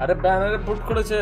আরে ব্যানারে পুট করেছে।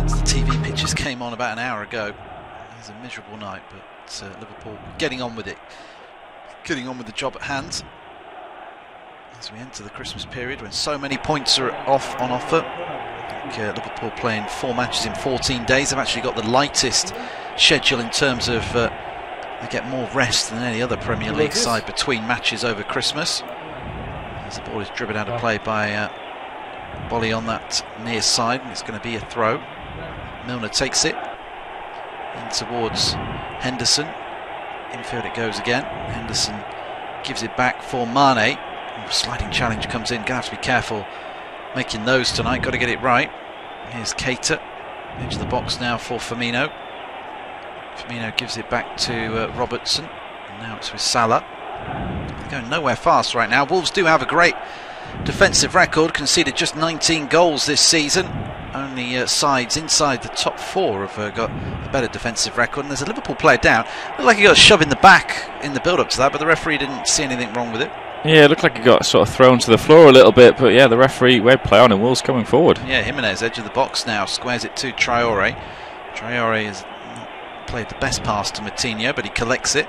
since the TV pictures came on about an hour ago. It was a miserable night, but Liverpool getting on with it, getting on with the job at hand as we enter the Christmas period when so many points are on offer. I think Liverpool playing 4 matches in 14 days. They've actually got the lightest schedule in terms of they get more rest than any other Premier League side between matches over Christmas. as the ball is driven out of play by Bolly on that near side, and it's going to be a throw. Milner takes it in towards Henderson. Infield it goes again. Henderson gives it back for Mane. Sliding challenge comes in. Going to have to be careful making those tonight. Got to get it right. Here's Keita. Into the box now for Firmino. Firmino gives it back to Robertson. And now it's with Salah. They're going nowhere fast right now. Wolves do have a great defensive record. Conceded just 19 goals this season. Only sides inside the top 4 have got a better defensive record. And there's a Liverpool player down. Looked like he got shoved in the back in the build-up to that, but the referee didn't see anything wrong with it. Yeah, it looked like he got sort of thrown to the floor a little bit, but yeah, the referee, play on, and Wolves coming forward. Yeah, Jimenez, edge of the box now, squares it to Traore. Traore has not played the best pass to Moutinho, but he collects it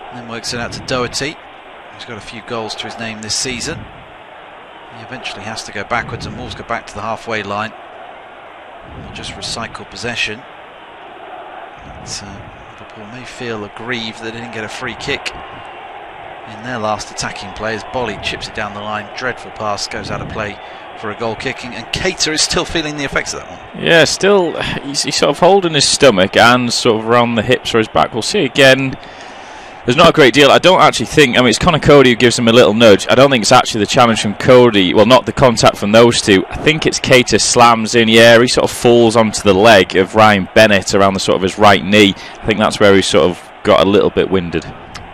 and then works it out to Doherty. He's got a few goals to his name this season. He eventually has to go backwards, and Wolves go back to the halfway line. They'll just recycle possession. But, Liverpool may feel aggrieved they didn't get a free kick in their last attacking play, as Bolly chips it down the line. Dreadful pass, goes out of play for a goal kicking, and Keita is still feeling the effects of that one. Yeah, still he's sort of holding his stomach and sort of around the hips or his back. We'll see again. There's not a great deal. I don't actually think, I mean, it's Conor Cody who gives him a little nudge. I don't think it's actually the challenge from Cody, well, not the contact from those two. I think it's Keita slams in the air. He sort of falls onto the leg of Ryan Bennett around the sort of his right knee. I think that's where he sort of got a little bit winded.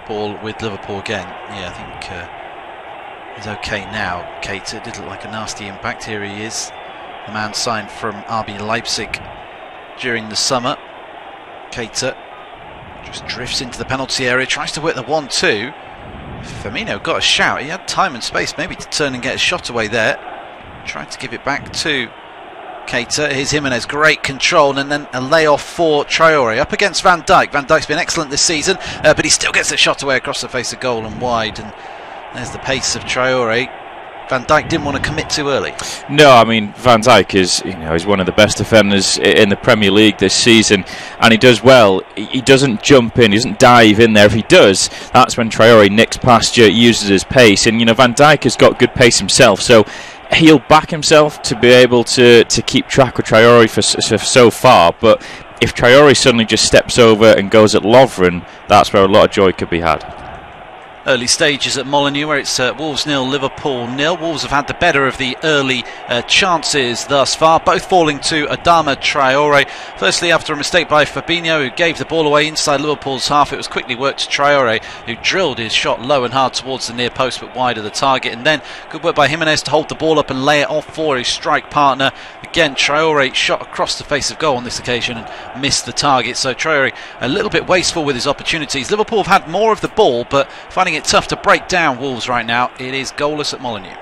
Ball with Liverpool again. Yeah, I think he's okay now. Keita did look like a nasty impact. Here he is, the man signed from RB Leipzig during the summer. Keita just drifts into the penalty area, tries to work the 1-2. Firmino got a shout. He had time and space maybe to turn and get a shot away there. Tried to give it back to Keita. Here's Jimenez, great control, and then a layoff for Traore up against Van Dijk. Van Dijk's been excellent this season, but he still gets a shot away across the face of goal and wide, and there's the pace of Traore. Van Dijk didn't want to commit too early. No, I mean, Van Dijk is, he's one of the best defenders in the Premier League this season, and he does well. He doesn't jump in, he doesn't dive in there. If he does, that's when Traore nicks past you, uses his pace, and Van Dijk has got good pace himself, so he'll back himself to be able to keep track of Traore for so far. But if Traore suddenly just steps over and goes at Lovren, that's where a lot of joy could be had. Early stages at Molineux, where it's Wolves 0, Liverpool 0. Wolves have had the better of the early chances thus far, both falling to Adama Traore. Firstly, after a mistake by Fabinho, who gave the ball away inside Liverpool's half, it was quickly worked to Traore, who drilled his shot low and hard towards the near post but wide of the target. And then good work by Jimenez to hold the ball up and lay it off for his strike partner. Again, Traore shot across the face of goal on this occasion and missed the target. So Traore a little bit wasteful with his opportunities. Liverpool have had more of the ball, but finding it tough to break down Wolves right now. It is goalless at Molineux.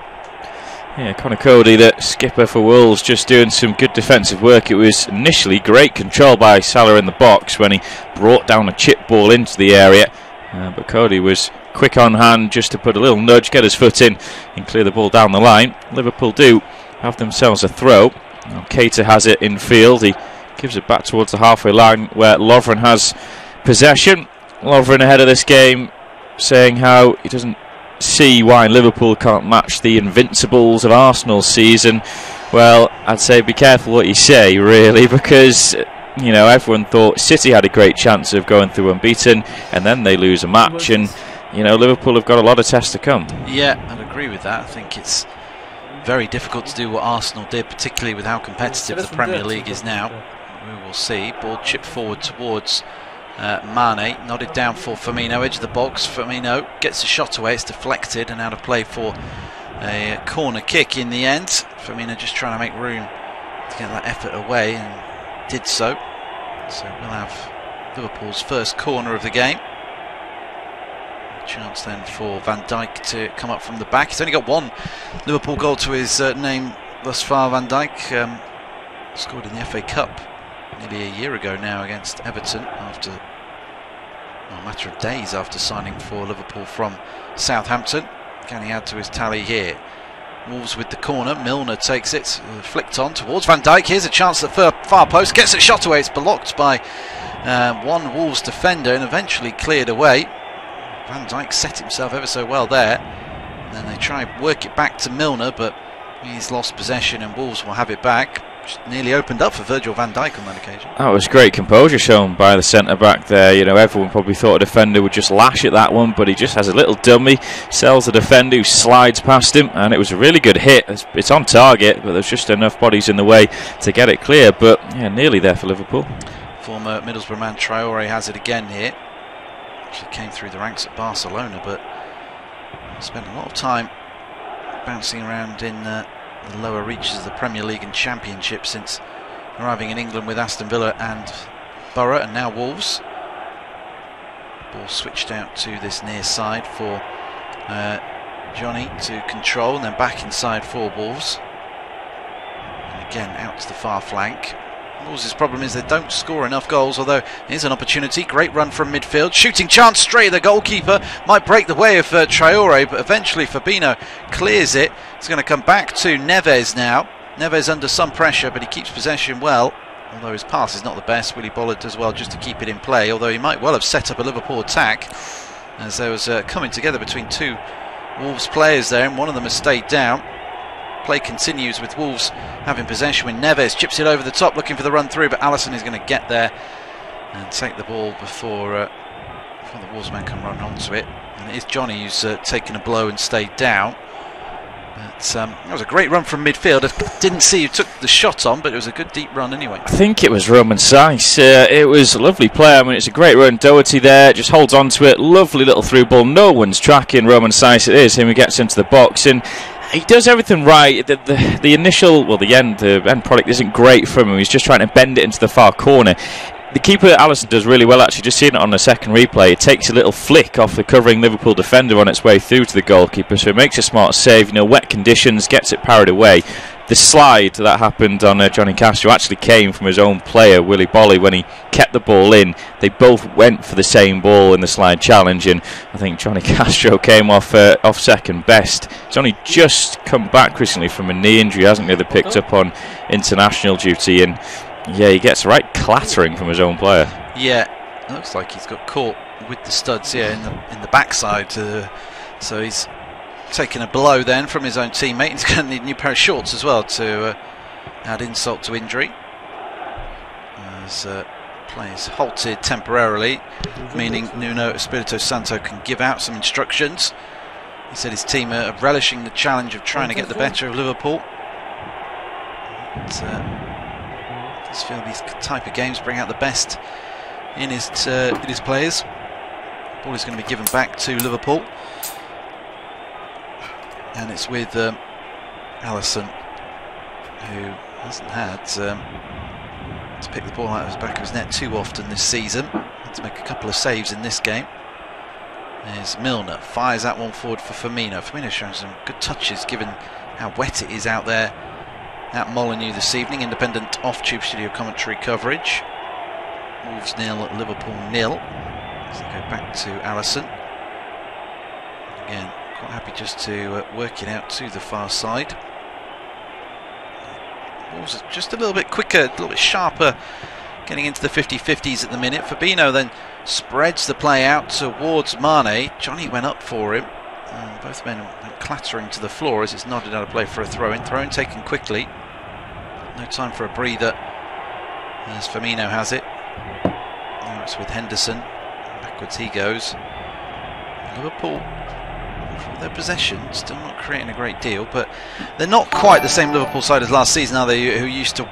Yeah, Conor Cody, the skipper for Wolves, just doing some good defensive work. It was initially great control by Salah in the box when he brought down a chip ball into the area, but Cody was quick on hand just to put a little nudge, get his foot in and clear the ball down the line. Liverpool do have themselves a throw. Now Keita has it in field. He gives it back towards the halfway line where Lovren has possession. Lovren ahead of this game saying how he doesn't see why Liverpool can't match the Invincibles of Arsenal's season. Well, I'd say be careful what you say, really, because everyone thought City had a great chance of going through unbeaten, and then they lose a match, and Liverpool have got a lot of tests to come. Yeah, I'd agree with that. I think it's very difficult to do what Arsenal did, particularly with how competitive the Premier League is now. We will see. Ball chipped forward towards Mane, nodded down for Firmino, edge of the box. Firmino gets a shot away, it's deflected and out of play for a corner kick in the end. Firmino just trying to make room to get that effort away, and did so. So we'll have Liverpool's first corner of the game. A chance then for Van Dijk to come up from the back. He's only got one Liverpool goal to his name thus far. Van Dijk scored in the FA Cup nearly a year ago now against Everton, after a matter of days after signing for Liverpool from Southampton. Can he add to his tally here? Wolves with the corner. Milner takes it, flicked on towards Van Dijk. Here's a chance at far post, gets a shot away. It's blocked by one Wolves defender and eventually cleared away. Van Dijk set himself ever so well there. Then they try and work it back to Milner, but he's lost possession and Wolves will have it back. Just nearly opened up for Virgil van Dijk on that occasion. That was great composure shown by the centre-back there. You know, everyone probably thought a defender would just lash at that one, but he just has a little dummy, sells the defender who slides past him, and it was a really good hit. It's on target, but there's just enough bodies in the way to get it clear, but yeah, nearly there for Liverpool. Former Middlesbrough man Traore has it again here. Actually came through the ranks at Barcelona, but spent a lot of time bouncing around in the lower reaches of the Premier League and Championship since arriving in England with Aston Villa and Borough, and now Wolves. Ball switched out to this near side for Johnny to control, and then back inside for Wolves. And again out to the far flank. Wolves' problem is they don't score enough goals, although here's an opportunity. Great run from midfield. Shooting chance straight. The goalkeeper might break the way of Traore, but eventually Fabinho clears it. It's going to come back to Neves now. Neves under some pressure, but he keeps possession well, although his pass is not the best. Willy Bollard does well just to keep it in play, although he might well have set up a Liverpool attack, as there was coming together between two Wolves players there, and one of them has stayed down. Play continues with Wolves having possession when Neves chips it over the top looking for the run through, but Alisson is going to get there and take the ball before the Wolves man can run onto it. And it is Johnny who's taken a blow and stayed down. But that was a great run from midfield. I didn't see who took the shot on, but it was a good deep run anyway. I think it was Roman Saiss. It was a lovely play. I mean, it's a great run. Doherty there just holds on to it. Lovely little through ball. No one's tracking Roman Saiss. It is him who gets into the box, and he does everything right. The initial, well, the end product isn't great from him. He's just trying to bend it into the far corner. The keeper, Alisson, does really well, actually. Just seeing it on the second replay, it takes a little flick off the covering Liverpool defender on its way through to the goalkeeper, so it makes a smart save. You know, wet conditions, gets it parried away. The slide that happened on Johnny Castro actually came from his own player, Willy Bollard, when he kept the ball in. They both went for the same ball in the slide challenge, and I think Johnny Castro came off second best. He's only just come back recently from a knee injury, hasn't he? They picked up on international duty, and yeah, he gets a right clattering from his own player. Yeah, it looks like he's got caught with the studs, yeah, in the backside. So he's taken a blow then from his own teammate. He's going to need a new pair of shorts as well to add insult to injury. As play is halted temporarily, meaning Nuno Espirito Santo can give out some instructions. He said his team are relishing the challenge of trying to get the better of Liverpool. I just feel these type of games bring out the best in his players. The ball is going to be given back to Liverpool, and it's with Alisson, who hasn't had to pick the ball out of the back of his net too often this season. Had to make a couple of saves in this game. There's Milner, fires that one forward for Firmino. Firmino showing some good touches given how wet it is out there at Molineux this evening. Independent off-tube studio commentary coverage. Wolves 0, Liverpool 0. As they go back to Alisson. Again, quite happy just to work it out to the far side. Wolves are just a little bit quicker, a little bit sharper, getting into the 50-50s at the minute. Fabinho then spreads the play out towards Mane. Johnny went up for him. Both men went clattering to the floor as it's nodded out of play for a throw-in. Throw-in taken quickly. No time for a breather as Firmino has it. Now it's with Henderson. Backwards he goes. Liverpool, for their possession, still not creating a great deal, but they're not quite the same Liverpool side as last season, are they? Who used to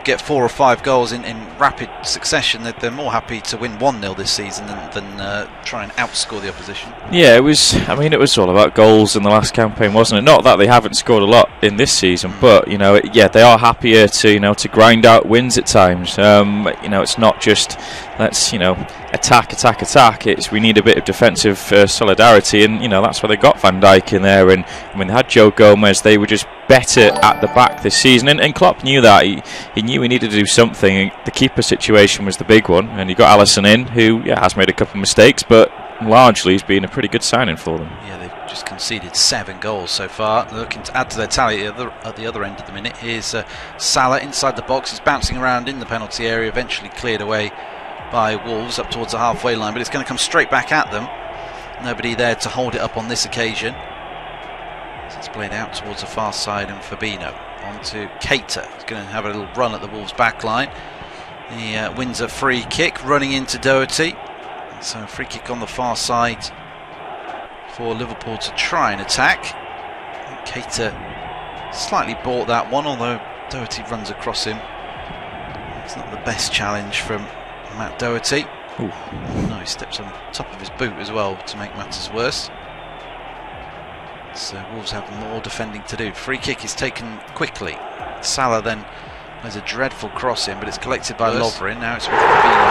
get 4 or 5 goals in rapid succession. They're more happy to win 1-0 this season than try and outscore the opposition. Yeah, it was. I mean, it was all about goals in the last campaign, wasn't it? Not that they haven't scored a lot in this season, but you know, yeah, they are happier to to grind out wins at times. It's not just let's attack. It's we need a bit of defensive solidarity, and that's why they got Van Dijk in there. And I mean, they had Joe Gomez. They were just better at the back this season, and Klopp knew that. He knew he needed to do something. The keeper situation was the big one, and he got Alisson in, who has made a couple of mistakes, but largely he's been a pretty good signing for them. Yeah, they've just conceded 7 goals so far. They're looking to add to their tally at the other end of the minute. Here's Salah inside the box. He's bouncing around in the penalty area, eventually cleared away by Wolves up towards the halfway line, but it's going to come straight back at them. Nobody there to hold it up on this occasion. So it's played out towards the far side, and Fabinho on to Keita. He's going to have a little run at the Wolves back line. He wins a free kick, running into Doherty. So free kick on the far side for Liverpool to try and attack. Keita slightly bought that one, although Doherty runs across him. It's not the best challenge from Matt Doherty. Ooh. No, he steps on top of his boot as well to make matters worse. So Wolves have more defending to do. Free kick is taken quickly. Salah then has a dreadful cross in, but it's collected by Lovren. Now it's with Fabinho.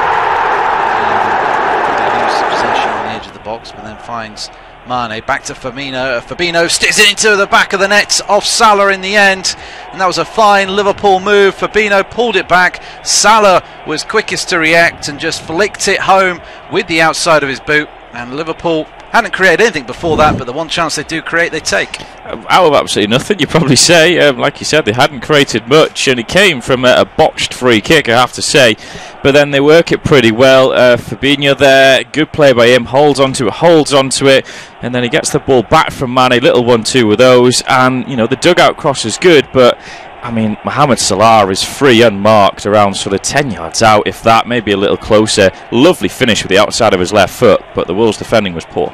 Loses possession on the edge of the box, but then finds Mane. Back to Firmino. Fabinho sticks it into the back of the net off Salah in the end, and that was a fine Liverpool move. Fabinho pulled it back. Salah was quickest to react and just flicked it home with the outside of his boot, and Liverpool hadn't created anything before that, but the one chance they do create, they take. Out of absolutely nothing, you probably say. Like you said, they hadn't created much, and it came from a botched free kick, I have to say. But then they work it pretty well. Fabinho there, good play by him, holds onto it, and then he gets the ball back from Mane. Little 1-2 with those, and you know the dugout cross is good, but I mean, Mohamed Salah is free unmarked around sort of 10 yards out, if that, maybe a little closer. Lovely finish with the outside of his left foot, but the Wolves' defending was poor.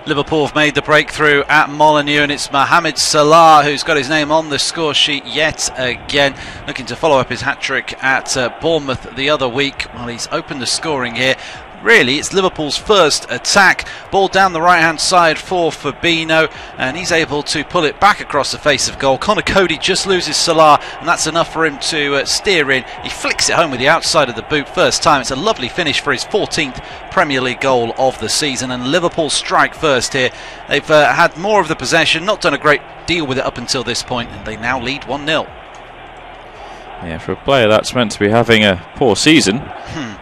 Liverpool have made the breakthrough at Molineux, and it's Mohamed Salah who's got his name on the score sheet yet again, looking to follow up his hat-trick at Bournemouth the other week. Well, he's opened the scoring here. Really, it's Liverpool's first attack. Ball down the right-hand side for Fabinho, and he's able to pull it back across the face of goal. Conor Coady just loses Salah, and that's enough for him to steer in. He flicks it home with the outside of the boot first time. It's a lovely finish for his 14th Premier League goal of the season, and Liverpool strike first here. They've had more of the possession, not done a great deal with it up until this point, and they now lead 1-0. Yeah, for a player that's meant to be having a poor season,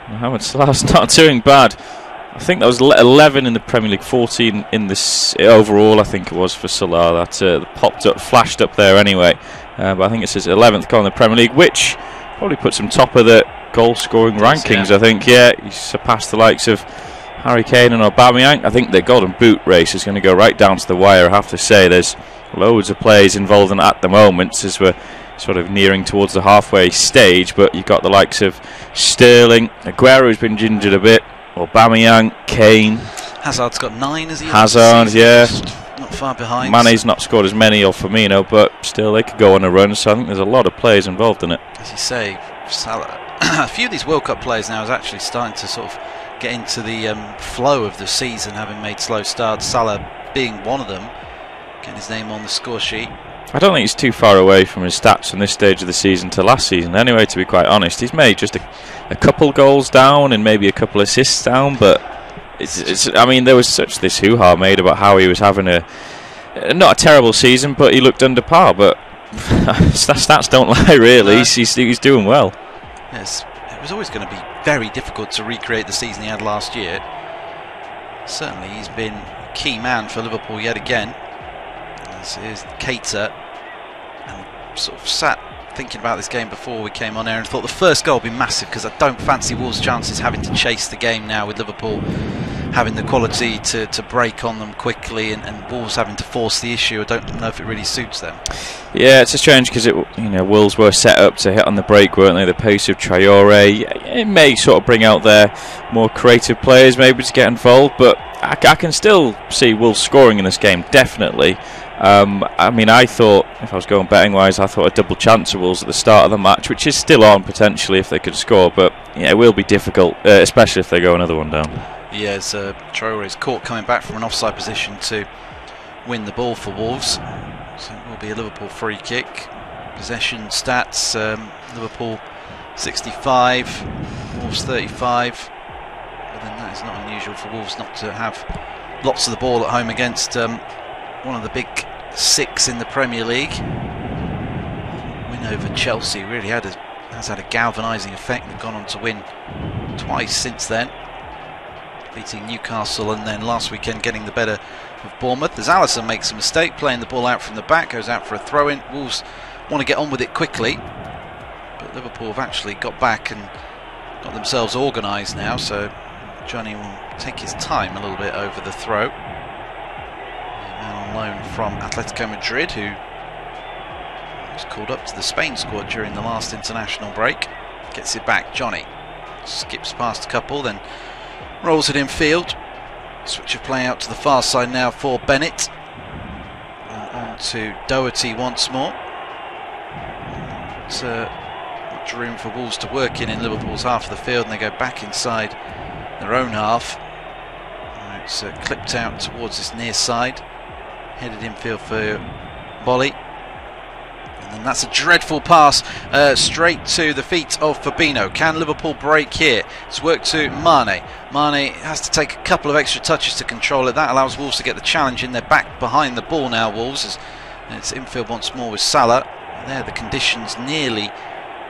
Mohamed Salah's not doing bad. I think that was 11 in the Premier League, 14 in this overall, I think it was, for Salah. That popped up, flashed up there anyway. But I think it's his 11th goal in the Premier League, which probably puts him top of the goal-scoring rankings, yeah. I think. Yeah, he surpassed the likes of Harry Kane and Aubameyang. I think the Golden Boot race is going to go right down to the wire, I have to say. There's loads of players involved in it at the moment, as we're sort of nearing towards the halfway stage, but you've got the likes of Sterling, Aguero's been gingered a bit, Aubameyang, Kane. Hazard's got 9, has he? Hazard, yeah. Not far behind. Mane's not scored as many, or Firmino, but still they could go on a run, so I think there's a lot of players involved in it. As you say, Salah, a few of these World Cup players now is actually starting to sort of get into the flow of the season, having made slow starts. Salah being one of them, getting his name on the score sheet. I don't think he's too far away from his stats from this stage of the season to last season anyway, to be quite honest. He's made just a couple goals down and maybe a couple assists down, but I mean, there was such this hoo-ha made about how he was having not a terrible season, but he looked under par, but stats don't lie, really. He's doing well. Yes, it was always going to be very difficult to recreate the season he had last year. Certainly he's been a key man for Liverpool yet again. Here's Keita, and sort of sat thinking about this game before we came on air and thought the first goal would be massive, because I don't fancy Wolves' chances having to chase the game now, with Liverpool having the quality to break on them quickly, and Wolves having to force the issue. I don't know if it really suits them. Yeah, it's a strange, because Wolves were set up to hit on the break, weren't they? The pace of Traore, it may sort of bring out their more creative players maybe to get involved, but I can still see Wolves scoring in this game, definitely. I mean, I thought, if I was going betting wise, I thought a double chance of Wolves at the start of the match, which is still on potentially if they could score, but yeah, it will be difficult, especially if they go another one down. Yes, Traore is caught coming back from an offside position to win the ball for Wolves, so it will be a Liverpool free kick. Possession stats, Liverpool 65, Wolves 35, but then that is not unusual for Wolves not to have lots of the ball at home against one of the big 6 in the Premier League. Win over Chelsea really has had a galvanising effect. They've gone on to win twice since then, beating Newcastle and then last weekend getting the better of Bournemouth. As Alisson makes a mistake, playing the ball out from the back, goes out for a throw-in. Wolves want to get on with it quickly, but Liverpool have actually got back and got themselves organised now, so Johnny will take his time a little bit over the throw. Man on on loan from Atletico Madrid, who was called up to the Spain squad during the last international break. Gets it back, Johnny skips past a couple, then rolls it in field. Switch of play out to the far side now for Bennett. And on to Doherty once more. It's much room for Wolves to work in Liverpool's half of the field, and they go back inside their own half. It's clipped out towards this near side, headed infield for Bolly. And then that's a dreadful pass straight to the feet of Fabinho. Can Liverpool break here? It's worked to Mane. Mane has to take a couple of extra touches to control it. That allows Wolves to get the challenge in. They're back behind the ball now, Wolves. And it's infield once more with Salah. And there the conditions nearly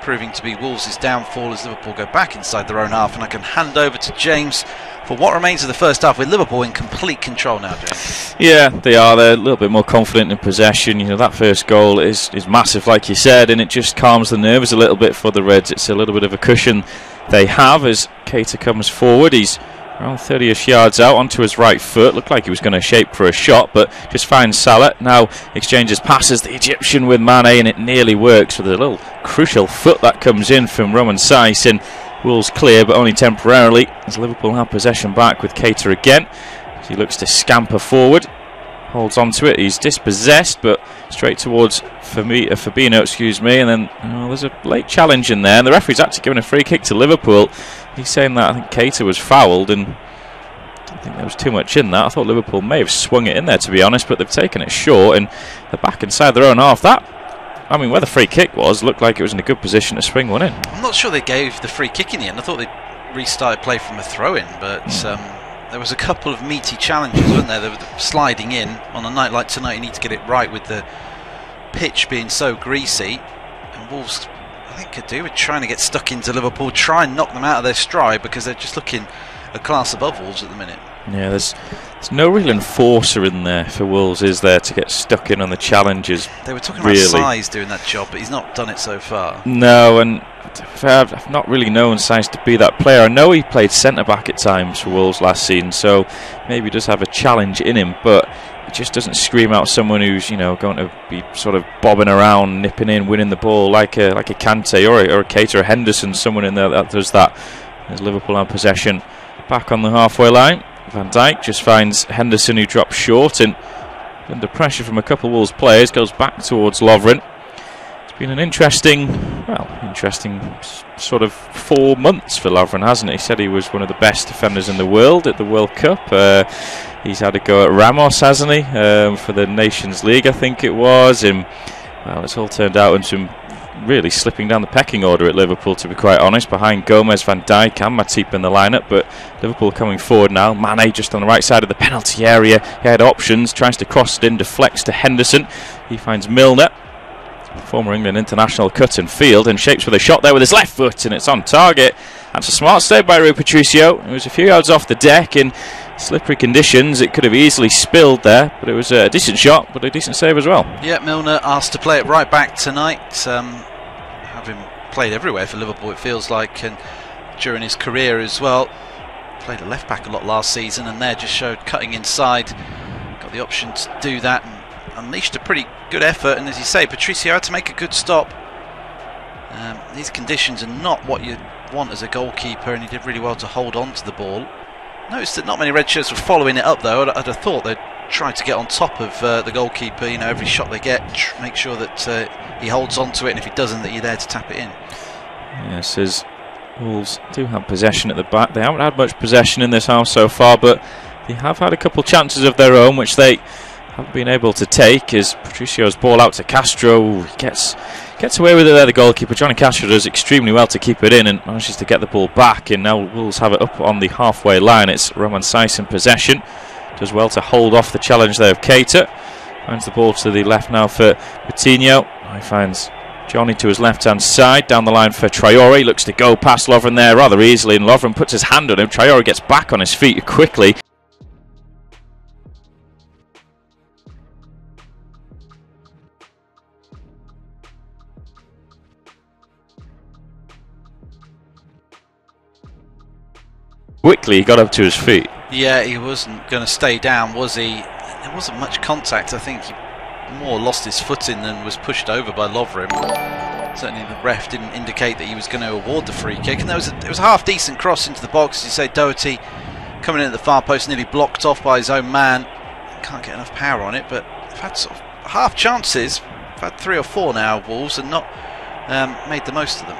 proving to be Wolves' downfall as Liverpool go back inside their own half. And I can hand over to James for what remains of the first half, with Liverpool in complete control now, James. Yeah, they are. They're a little bit more confident in possession. You know, that first goal is massive, like you said, and it just calms the nerves a little bit for the Reds. It's a little bit of a cushion they have as Keita comes forward. He's around 30ish yards out onto his right foot. Looked like he was going to shape for a shot, but just finds Salah. Now exchanges passes the Egyptian with Mane, and it nearly works with a little crucial foot that comes in from Roman Saiz, and Wolves clear, but only temporarily, as Liverpool have possession back with Keita again. As he looks to scamper forward, holds onto it. He's dispossessed, but straight towards Fabinho, excuse me. And then there's a late challenge in there, and the referee's actually given a free kick to Liverpool. He's saying that I think Keita was fouled, and I don't think there was too much in that. I thought Liverpool may have swung it in there, to be honest, but they've taken it short, and they're back inside their own half. I mean, where the free kick was, looked like it was in a good position to swing one in. I'm not sure they gave the free kick in the end. I thought they restarted play from a throw-in, but there was a couple of meaty challenges, weren't there? They were sliding in. On a night like tonight, you need to get it right with the pitch being so greasy. And Wolves, I think, could do with trying to get stuck into Liverpool, try and knock them out of their stride, because they're just looking a class above Wolves at the minute. Yeah, there's no real enforcer in there for Wolves, is there, to get stuck in on the challenges? They were talking about Saiz doing that job, but he's not done it so far. No, and I've not really known Saiz to be that player. I know he played centre-back at times for Wolves last season, so maybe he does have a challenge in him, but it just doesn't scream out someone who's, going to be sort of bobbing around, nipping in, winning the ball like a Kante or a Keita or Henderson, someone in there that does that. As Liverpool have possession back on the halfway line. Van Dijk just finds Henderson, who drops short, and under pressure from a couple of Wolves players goes back towards Lovren. It's been an interesting sort of 4 months for Lovren, hasn't it? He said he was one of the best defenders in the world at the World Cup. He's had a go at Ramos, hasn't he, for the Nations League, I think it was, and well, it's all turned out into him really slipping down the pecking order at Liverpool, to be quite honest, behind Gomez, Van Dijk and Matip in the lineup. But Liverpool coming forward now. Mane just on the right side of the penalty area. He had options, tries to cross it in, deflects to Henderson. He finds Milner, former England international, cut in field, and shapes with a shot there with his left foot, and it's on target. That's a smart save by Rui Patricio. It was a few yards off the deck in slippery conditions. It could have easily spilled there, but it was a decent shot, but a decent save as well. Yeah, Milner asked to play it right back tonight. Having played everywhere for Liverpool, it feels like, and during his career as well. Played at left back a lot last season, and there just showed cutting inside. Got the option to do that and unleashed a pretty good effort. And as you say, Patricio had to make a good stop. These conditions are not what you want as a goalkeeper, and he did really well to hold on to the ball. Noticed that not many red shirts were following it up, though. I'd have thought they'd try to get on top of the goalkeeper. Every shot they get, make sure that he holds on to it, and if he doesn't, that you're there to tap it in. Yes, as Wolves do have possession at the back. They haven't had much possession in this half so far, but they have had a couple chances of their own, which they haven't been able to take. As Patricio's ball out to Castro, he gets away with it there, the goalkeeper. Johnny Castro does extremely well to keep it in and manages to get the ball back, and now Wolves have it up on the halfway line. It's Roman Saiz in possession. Does well to hold off the challenge there of Keita. Finds the ball to the left now for Coutinho. He finds Johnny to his left-hand side. Down the line for Traore. Looks to go past Lovren there rather easily, and Lovren puts his hand on him. Traore gets back on his feet quickly. Quickly he got up to his feet. Yeah, he wasn't going to stay down, was he? there wasn't much contact. I think he more lost his footing than was pushed over by Lovren. Certainly the ref didn't indicate that he was going to award the free kick, and there was a half decent cross into the box. As you say, Doherty coming in at the far post, nearly blocked off by his own man. Can't get enough power on it, but they've had sort of half chances. They've had 3 or 4 now, Wolves, and not made the most of them.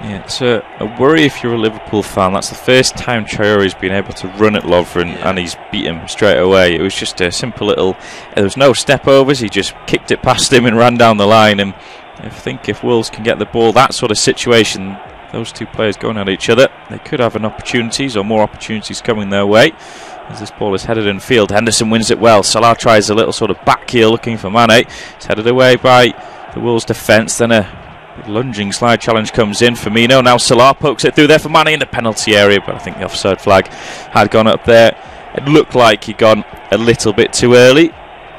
Yeah, it's a worry if you're a Liverpool fan. That's the first time Traore's been able to run at Lovren, and he's beat him straight away. It was just a simple little... There was no step overs, he just kicked it past him and ran down the line. And I think if Wolves can get the ball, that sort of situation, those two players going at each other, they could have an opportunities or more opportunities coming their way. As this ball is headed in field, Henderson wins it well. Salah tries a little sort of back heel looking for Mane. It's headed away by the Wolves defence. Then a lunging slide challenge comes in. Firmino, now Salah pokes it through there for Mane in the penalty area, but I think the offside flag had gone up there. It looked like he'd gone a little bit too early,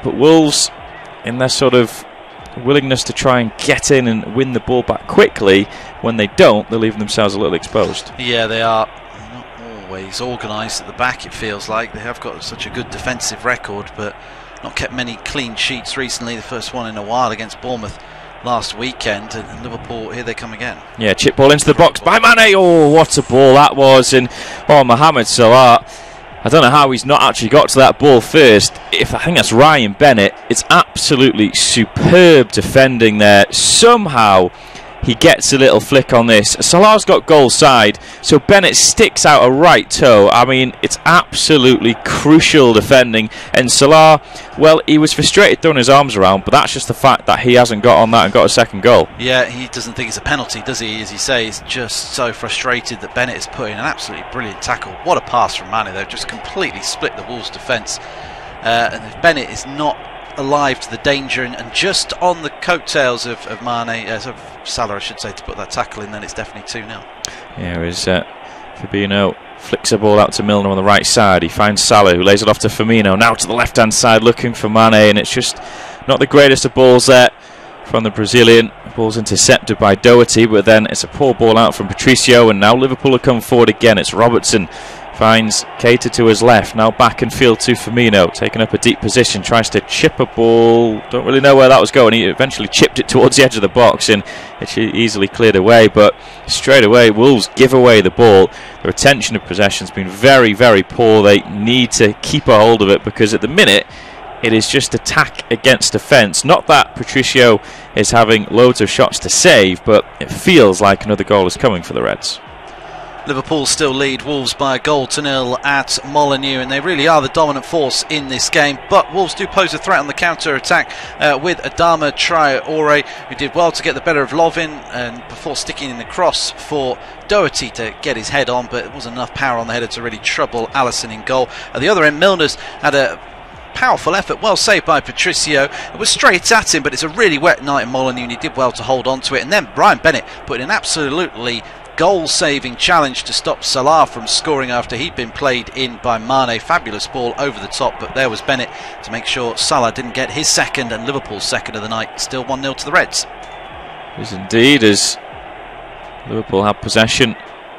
but Wolves, in their sort of willingness to try and get in and win the ball back quickly, when they don't, they're leaving themselves a little exposed. Yeah, they are not always organised at the back, it feels like. They have got such a good defensive record, but not kept many clean sheets recently. The first one in a while against Bournemouth last weekend, and Liverpool, here they come again. Yeah, chip ball into the box by Mane. Oh, what a ball that was. And Mohamed Salah, I don't know how he's not actually got to that ball first. I think that's Ryan Bennett. It's absolutely superb defending there. Somehow he gets a little flick on this. Salah's got goal side, so Bennett sticks out a right toe. I mean, it's absolutely crucial defending. And Salah, well, he was frustrated throwing his arms around, but that's just the fact that he hasn't got on that and got a second goal. Yeah, he doesn't think it's a penalty, does he? As you say, he's just so frustrated that Bennett is putting an absolutely brilliant tackle. What a pass from Mane. They've just completely split the Wolves' defence. And if Bennett is not alive to the danger and just on the coattails of Mane, of Salah, I should say, to put that tackle in, then it's definitely 2-0. Yeah, as Fabinho flicks a ball out to Milner on the right side. He finds Salah, who lays it off to Firmino. Now to the left-hand side, looking for Mane, and it's just not the greatest of balls there from the Brazilian. The ball's intercepted by Doherty, but then it's a poor ball out from Patricio, and now Liverpool have come forward again. It's Robertson. Finds Keita to his left, now back in field to Firmino, taking up a deep position, tries to chip a ball, don't really know where that was going. He eventually chipped it towards the edge of the box and it easily cleared away, but straight away Wolves give away the ball. The retention of possession has been very, very poor. They need to keep a hold of it, because at the minute it is just attack against defence. Not that Patricio is having loads of shots to save, but it feels like another goal is coming for the Reds. Liverpool still lead Wolves by 1-0 at Molineux, and they really are the dominant force in this game. But Wolves do pose a threat on the counter-attack with Adama Traore, who did well to get the better of Lovren and before sticking in the cross for Doherty to get his head on, but it wasn't enough power on the header to really trouble Alisson in goal. At the other end, Milner's had a powerful effort, well saved by Patricio. It was straight at him, but it's a really wet night in Molineux, and he did well to hold on to it. And then Ryan Bennett put in an absolutely goal-saving challenge to stop Salah from scoring after he'd been played in by Mane. Fabulous ball over the top, but there was Bennett to make sure Salah didn't get his second, and Liverpool's second of the night. Still 1-0 to the Reds. Yes, indeed, as Liverpool have possession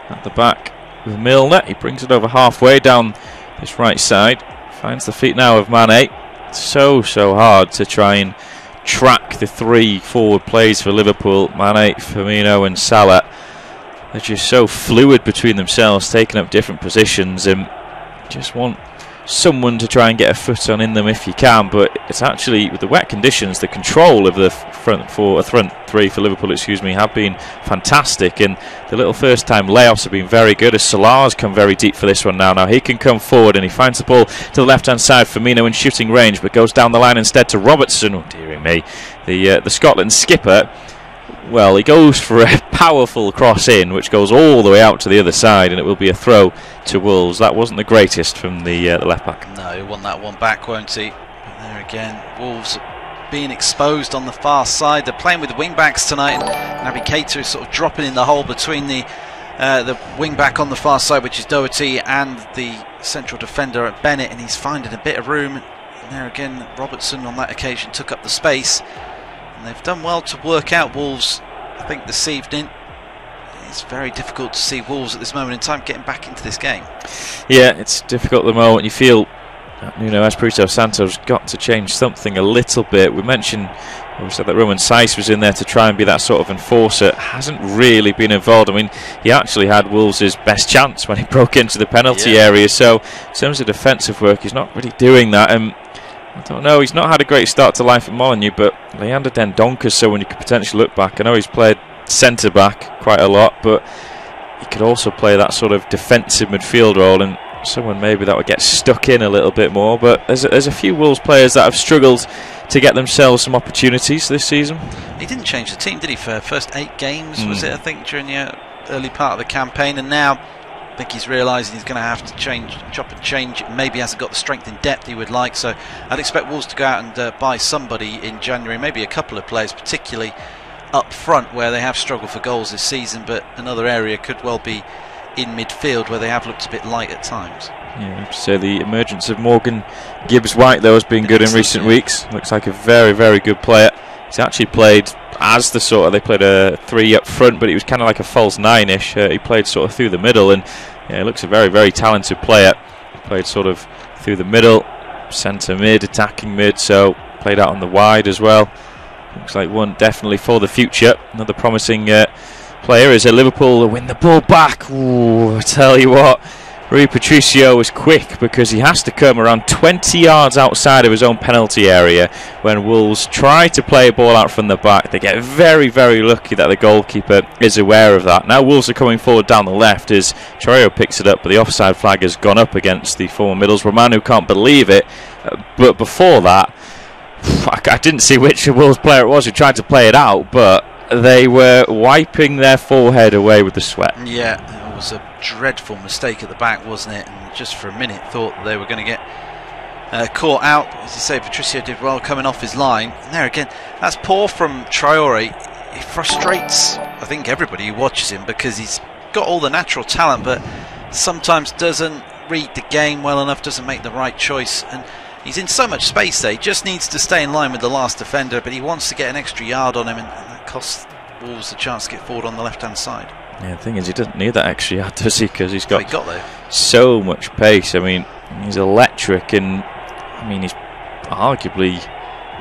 at the back with Milner. He brings it over halfway down this right side, finds the feet now of Mane. It's so hard to try and track the 3 forward plays for Liverpool. Mane, Firmino and Salah, they're just so fluid between themselves, taking up different positions, and just want someone to try and get a foot on in them if you can. But it's actually, with the wet conditions, the control of the front three for Liverpool, have been fantastic, and the little first-time layoffs have been very good, as Salah's come very deep for this one now. Now he can come forward, and he finds the ball to the left-hand side. Firmino in shooting range, but goes down the line instead to Robertson. Oh, dearie me. The Scotland skipper, well, he goes for a powerful cross in, which goes all the way out to the other side, and it will be a throw to Wolves. That wasn't the greatest from the left back. No, he won that one back, won't he? But there again, Wolves being exposed on the far side. They're playing with the wing backs tonight, and Naby Keita is sort of dropping in the hole between the wing back on the far side, which is Doherty, and the central defender at Bennett, and he's finding a bit of room. And there again, Robertson on that occasion took up the space. And they've done well to work out Wolves, I think, this evening. It's very difficult to see Wolves at this moment in time getting back into this game. Yeah, it's difficult at the moment. You feel Nuno Espirito Santo's got to change something a little bit. We said that Roman Saiz was in there to try and be that sort of enforcer. Hasn't really been involved. I mean, he actually had Wolves' best chance when he broke into the penalty area. So in terms of defensive work, he's not really doing that. And I don't know, he's not had a great start to life at Molineux, but Leander Dendonker's someone you could potentially look back. I know he's played centre-back quite a lot, but he could also play that sort of defensive midfield role, and someone maybe that would get stuck in a little bit more. But there's a few Wolves players that have struggled to get themselves some opportunities this season. He didn't change the team, did he, for first 8 games, was it, I think, during the early part of the campaign, and now I think he's realising he's going to have to chop and change. Maybe hasn't got the strength in depth he would like, so I'd expect Wolves to go out and buy somebody in January, maybe a couple of players, particularly up front where they have struggled for goals this season, but another area could well be in midfield where they have looked a bit light at times. Yeah, so the emergence of Morgan Gibbs-White though has been good in recent weeks. Looks like a very, very good player. He's actually played as the sort of, they played a 3 up front, but he was kind of like a false 9-ish. He played sort of through the middle, and yeah, looks a very, very talented player. Played sort of through the middle, centre mid, attacking mid, so played out on the wide as well. Looks like one definitely for the future. Another promising player is Liverpool win the ball back. Ooh, I tell you what, Rui Patricio was quick because he has to come around 20 yards outside of his own penalty area when Wolves try to play a ball out from the back. They get very, very lucky that the goalkeeper is aware of that. Now Wolves are coming forward down the left as Chorrero picks it up, but the offside flag has gone up against the former Middlesbrough man, who can't believe it. But before that, I didn't see which Wolves player it was who tried to play it out, but they were wiping their forehead away with the sweat. Yeah, it was a dreadful mistake at the back, wasn't it? And just for a minute thought they were going to get caught out. As you say, Patricio did well coming off his line. And there again, that's poor from Traore. It frustrates, I think, everybody who watches him because he's got all the natural talent, but sometimes doesn't read the game well enough, doesn't make the right choice. And he's in so much space there. He just needs to stay in line with the last defender, but he wants to get an extra yard on him, and that costs Wolves the chance to get forward on the left-hand side. Yeah, the thing is, he doesn't need that extra yard, does he? Because he's got, there. So much pace. I mean, he's electric, and I mean, he's arguably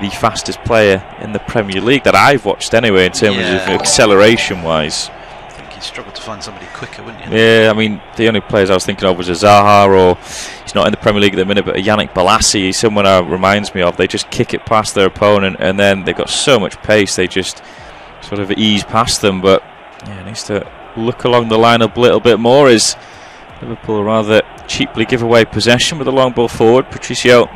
the fastest player in the Premier League that I've watched anyway, in terms of acceleration-wise. I think he'd struggle to find somebody quicker, wouldn't you? Yeah, I mean, the only players I was thinking of was a Zaha, or he's not in the Premier League at the minute, but a Yannick Bolasie. He's someone who reminds me of. They just kick it past their opponent, and then they've got so much pace, they just sort of ease past them. But yeah, needs to look along the lineup a little bit more, as Liverpool rather cheaply give away possession with a long ball forward. Patricio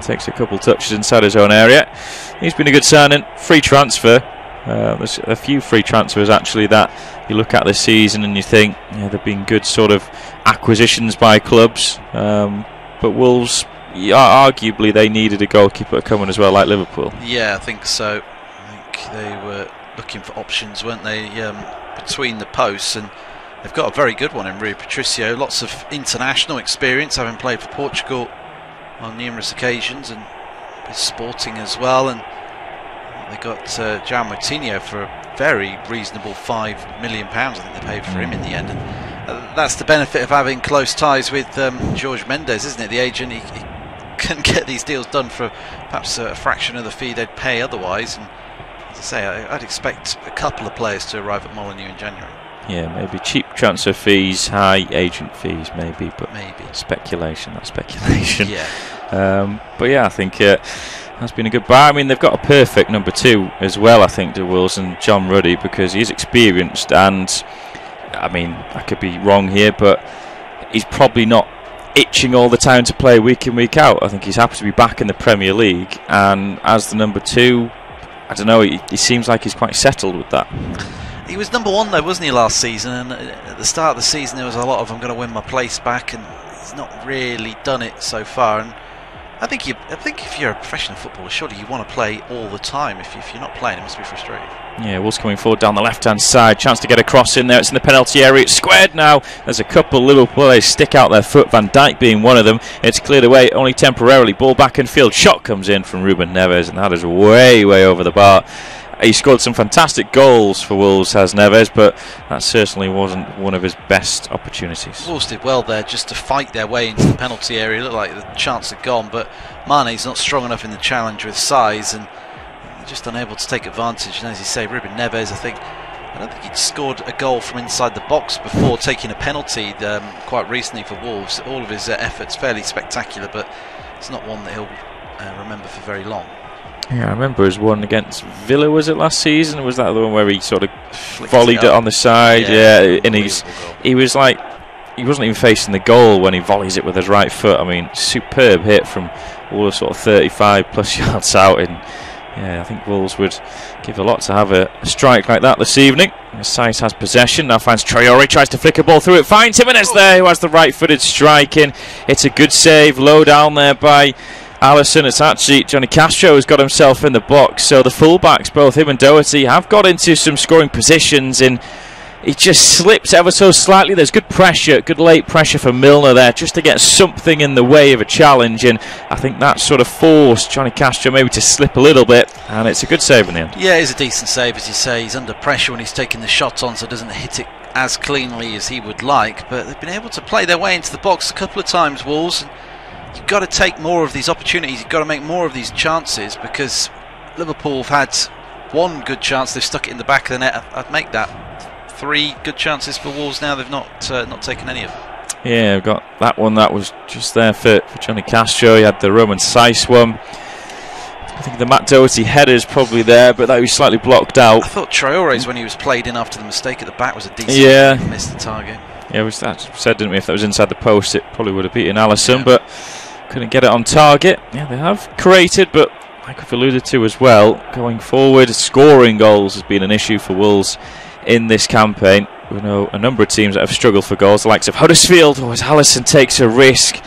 takes a couple touches inside his own area. He's been a good signing. Free transfer. There's a few free transfers actually that you look at this season and you think, yeah, they've been good sort of acquisitions by clubs. But Wolves, arguably, they needed a goalkeeper coming as well, like Liverpool. Yeah, I think so. I think they were looking for options, weren't they, between the posts, and they've got a very good one in Rui Patricio. Lots of international experience, having played for Portugal on numerous occasions, and Sporting as well. And they got João Moutinho for a very reasonable £5 million. I think they paid for him in the end. And that's the benefit of having close ties with Jorge Mendes, isn't it? The agent, he can get these deals done for perhaps a fraction of the fee they'd pay otherwise. And as I say, I'd expect a couple of players to arrive at Molineux in January. Yeah, maybe cheap transfer fees, high agent fees, maybe, but maybe speculation. That's speculation. Yeah. But yeah, I think has been a good buy. I mean, they've got a perfect number 2 as well, I think, to Wolves, and John Ruddy, because he's experienced, and I mean, I could be wrong here, but he's probably not itching all the time to play week in, week out. I think he's happy to be back in the Premier League, and as the number 2, I don't know, he seems like he's quite settled with that. He was number 1 though, wasn't he, last season? And at the start of the season there was a lot of, I'm going to win my place back, and he's not really done it so far. And I think if you're a professional footballer, surely you want to play all the time. If you're not playing, it must be frustrating. Yeah, Wolves coming forward down the left-hand side. Chance to get a cross in there. It's in the penalty area. It's squared now. There's a couple of Liverpool players stick out their foot. Van Dijk being one of them. It's cleared away only temporarily. Ball back in field. Shot comes in from Ruben Neves, and that is way, way over the bar. he scored some fantastic goals for Wolves, has Neves, but that certainly wasn't one of his best opportunities. Wolves did well there just to fight their way into the penalty area. It looked like the chance had gone, but Mane's not strong enough in the challenge with size, and just unable to take advantage. And as you say, Ruben Neves, I don't think he'd scored a goal from inside the box before taking a penalty quite recently for Wolves. All of his efforts fairly spectacular, but it's not one that he'll remember for very long. Yeah, I remember his one against Villa, was it last season? Was that the one where he sort of volleyed it on the side? Yeah, and he was like, he wasn't even facing the goal when he volleys it with his right foot. I mean, superb hit from all of sort of 35 plus yards out. And yeah, I think Wolves would give a lot to have a strike like that this evening. Saïs has possession, now finds Traoré, tries to flick a ball through it, finds Jimenez there, who has the right-footed strike in. It's a good save, low down there by Alisson. It's actually Johnny Castro who's got himself in the box, so the fullbacks, both him and Doherty, have got into some scoring positions, and he just slips ever so slightly. There's good pressure, good late pressure for Milner there, just to get something in the way of a challenge, and I think that sort of forced Johnny Castro maybe to slip a little bit, and it's a good save in the end. Yeah, it's a decent save, as you say. He's under pressure when he's taking the shot on, so doesn't hit it as cleanly as he would like, but they've been able to play their way into the box a couple of times, Wolves. You've got to take more of these opportunities, you've got to make more of these chances, because Liverpool have had one good chance, they've stuck it in the back of the net. I'd make that 3 good chances for Wolves now. They've not taken any of them. Yeah, we've got that one that was just there for Johnny Castro. He had the Roman Saïs one. I think the Matt Doherty header's probably there, but that was slightly blocked out. I thought Traoré's, when he was played in after the mistake at the back, was a decent. Yeah, he missed the target. Yeah, we said, didn't we, if that was inside the post, it probably would have beaten Alisson, but couldn't get it on target. Yeah, they have created, but like we've alluded to as well, going forward, scoring goals has been an issue for Wolves in this campaign. We know a number of teams that have struggled for goals, the likes of Huddersfield. As Alisson takes a risk,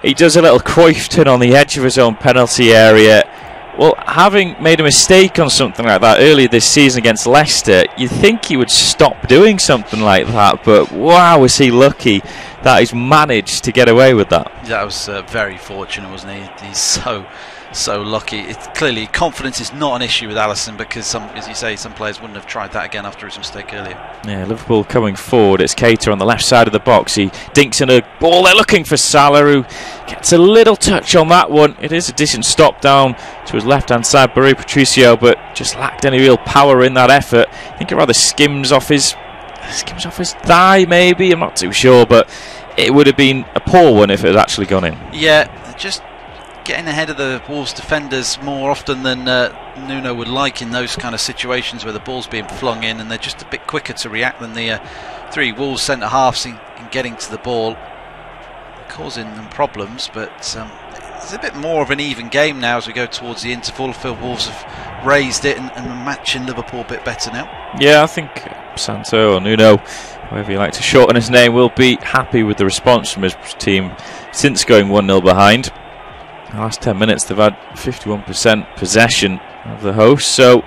he does a little Cruyff turn on the edge of his own penalty area. Well, having made a mistake on something like that earlier this season against Leicester, you'd think he would stop doing something like that, but wow, was he lucky that he's managed to get away with that. That was very fortunate, wasn't he? He's so lucky. It's clearly confidence is not an issue with Alisson, because as you say, some players wouldn't have tried that again after his mistake earlier. Yeah, Liverpool coming forward. It's Keita on the left side of the box. He dinks in a ball. They're looking for Salah, who gets a little touch on that one. It is a decent stop down to his left hand side, Barry Patricio, but just lacked any real power in that effort. I think it rather skims off his thigh, maybe. I'm not too sure, but it would have been a poor one if it had actually gone in. Yeah, just getting ahead of the Wolves defenders more often than Nuno would like in those kind of situations where the ball's being flung in, and they're just a bit quicker to react than the 3 Wolves centre-halves in getting to the ball, causing them problems. But it's a bit more of an even game now as we go towards the interval. I feel Wolves have raised it and are matching Liverpool a bit better now. Yeah, I think Santo or Nuno, however you like to shorten his name, will be happy with the response from his team since going 1-0 behind. The last 10 minutes they've had 51% possession of the hosts, so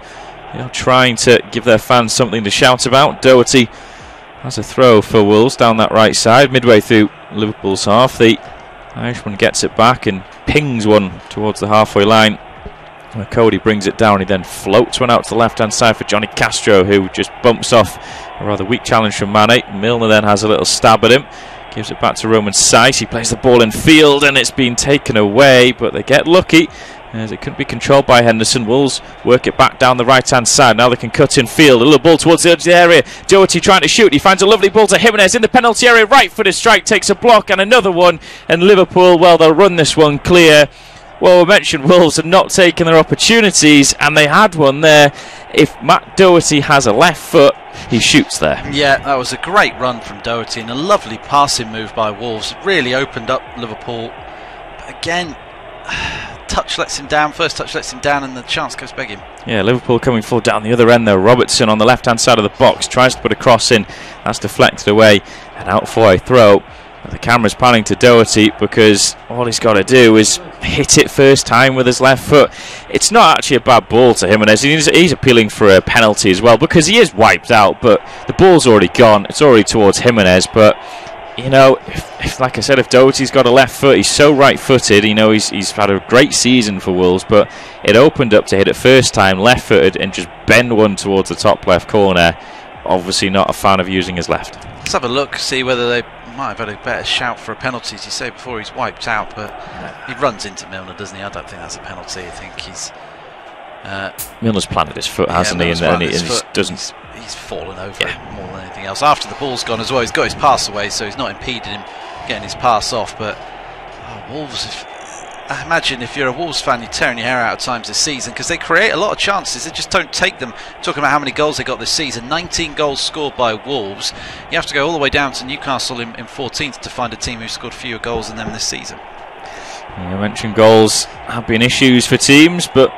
they're trying to give their fans something to shout about. Doherty has a throw for Wolves down that right side, midway through Liverpool's half. The Irishman gets it back and pings one towards the halfway line, where Cody brings it down. He then floats one out to the left hand side for Johnny Castro, who just bumps off a rather weak challenge from Mane. Milner then has a little stab at him, gives it back to Roman Saïs. He plays the ball in field and it's been taken away, but they get lucky as it couldn't be controlled by Henderson. Wolves work it back down the right hand side. Now they can cut in field. A little ball towards the edge of the area. Doherty trying to shoot. He finds a lovely ball to Jimenez in the penalty area. Right footed strike, takes a block and another one. And Liverpool, well, they'll run this one clear. Well, we mentioned Wolves have not taken their opportunities, and they had one there. If Matt Doherty has a left foot, he shoots there. Yeah, that was a great run from Doherty and a lovely passing move by Wolves. Really opened up Liverpool. But again, touch lets him down, first touch lets him down, and the chance goes begging. Yeah, Liverpool coming full down the other end there. Robertson on the left hand side of the box tries to put a cross in. That's deflected away and out for a throw. The camera's panning to Doherty because all he's got to do is hit it first time with his left foot. It's not actually a bad ball to Jimenez. He's appealing for a penalty as well because he is wiped out, but the ball's already gone. It's already towards Jimenez, but you know, if like I said, if Doherty's got a left foot, he's so right-footed. You know, he's had a great season for Wolves, but it opened up to hit it first time, left-footed, and just bend one towards the top left corner. Obviously not a fan of using his left. Let's have a look, see whether they might have had a better shout for a penalty, as you say, before he's wiped out, but he runs into Milner, doesn't he? I don't think that's a penalty. I think he's... Milner's planted his foot, hasn't he? And he doesn't... He's fallen over it more than anything else. After the ball's gone as well, he's got his pass away, so he's not impeded him getting his pass off. But Wolves, I imagine if you're a Wolves fan, you're tearing your hair out at times this season, because they create a lot of chances, they just don't take them. Talking about how many goals they got this season, 19 goals scored by Wolves. You have to go all the way down to Newcastle in 14th to find a team who scored fewer goals than them this season. You mentioned goals have been issues for teams, but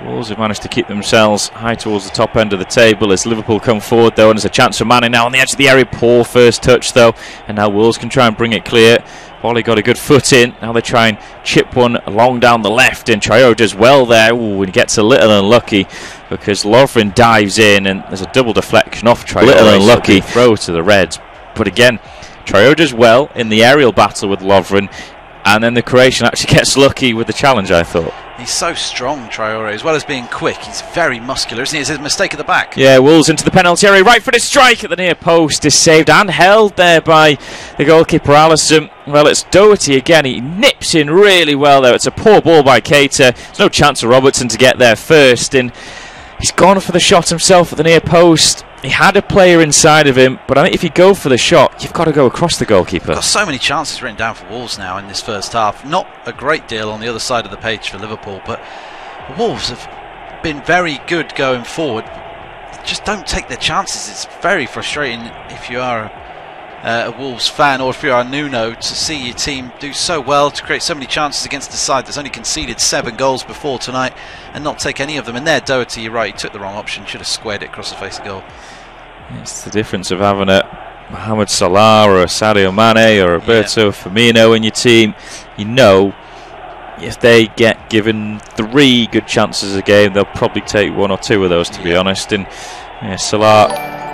Wolves have managed to keep themselves high towards the top end of the table as Liverpool come forward, though, and there's a chance for Mane now on the edge of the area. Poor first touch, though, and now Wolves can try and bring it clear. Bolly got a good foot in. Now they try and chip one along down the left, and Traore does well there. Ooh, and he gets a little unlucky because Lovren dives in, and there's a double deflection off Traore. Little unlucky throw to the Reds. But again, Traore does well in the aerial battle with Lovren, and then the Croatian actually gets lucky with the challenge, I thought. He's so strong, Traore, as well as being quick. He's very muscular, isn't he? It's a mistake at the back. Yeah, Wolves into the penalty area. Right-footed strike at the near post is saved and held there by the goalkeeper, Alisson. Well, it's Doherty again. He nips in really well there. It's a poor ball by Keita. There's no chance for Robertson to get there first, and he's gone for the shot himself at the near post. He had a player inside of him, but I think if you go for the shot, you've got to go across the goalkeeper. Got so many chances written down for Wolves now in this first half. Not a great deal on the other side of the page for Liverpool, but Wolves have been very good going forward. Just don't take their chances. It's very frustrating if you are a Wolves fan, or if you are a Nuno, to see your team do so well, to create so many chances against a side that's only conceded 7 goals before tonight and not take any of them. And there, Doherty, you're right, he took the wrong option, should have squared it across the face of goal. It's the difference of having a Mohamed Salah or a Sadio Mane or Roberto Firmino in your team. You know, if they get given 3 good chances a game, they'll probably take 1 or 2 of those, to be honest. And Salah,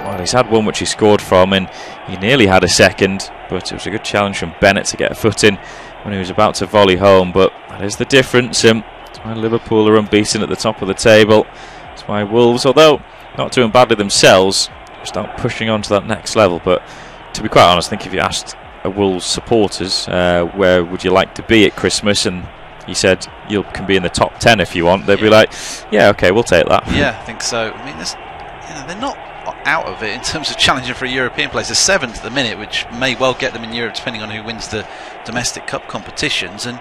well, he's had one which he scored from, and he nearly had a second, but it was a good challenge from Bennett to get a foot in when he was about to volley home. But that is the difference. That's why Liverpool are unbeaten at the top of the table. That's why Wolves, although not doing badly themselves, start pushing on to that next level. But to be quite honest, I think if you asked Wolves supporters where would you like to be at Christmas, and he said you can be in the top 10 if you want, they'd be like, yeah, okay, we'll take that. Yeah, I think so. I mean, they're not out of it in terms of challenging for a European place. They're 7th at the minute, which may well get them in Europe depending on who wins the domestic cup competitions, and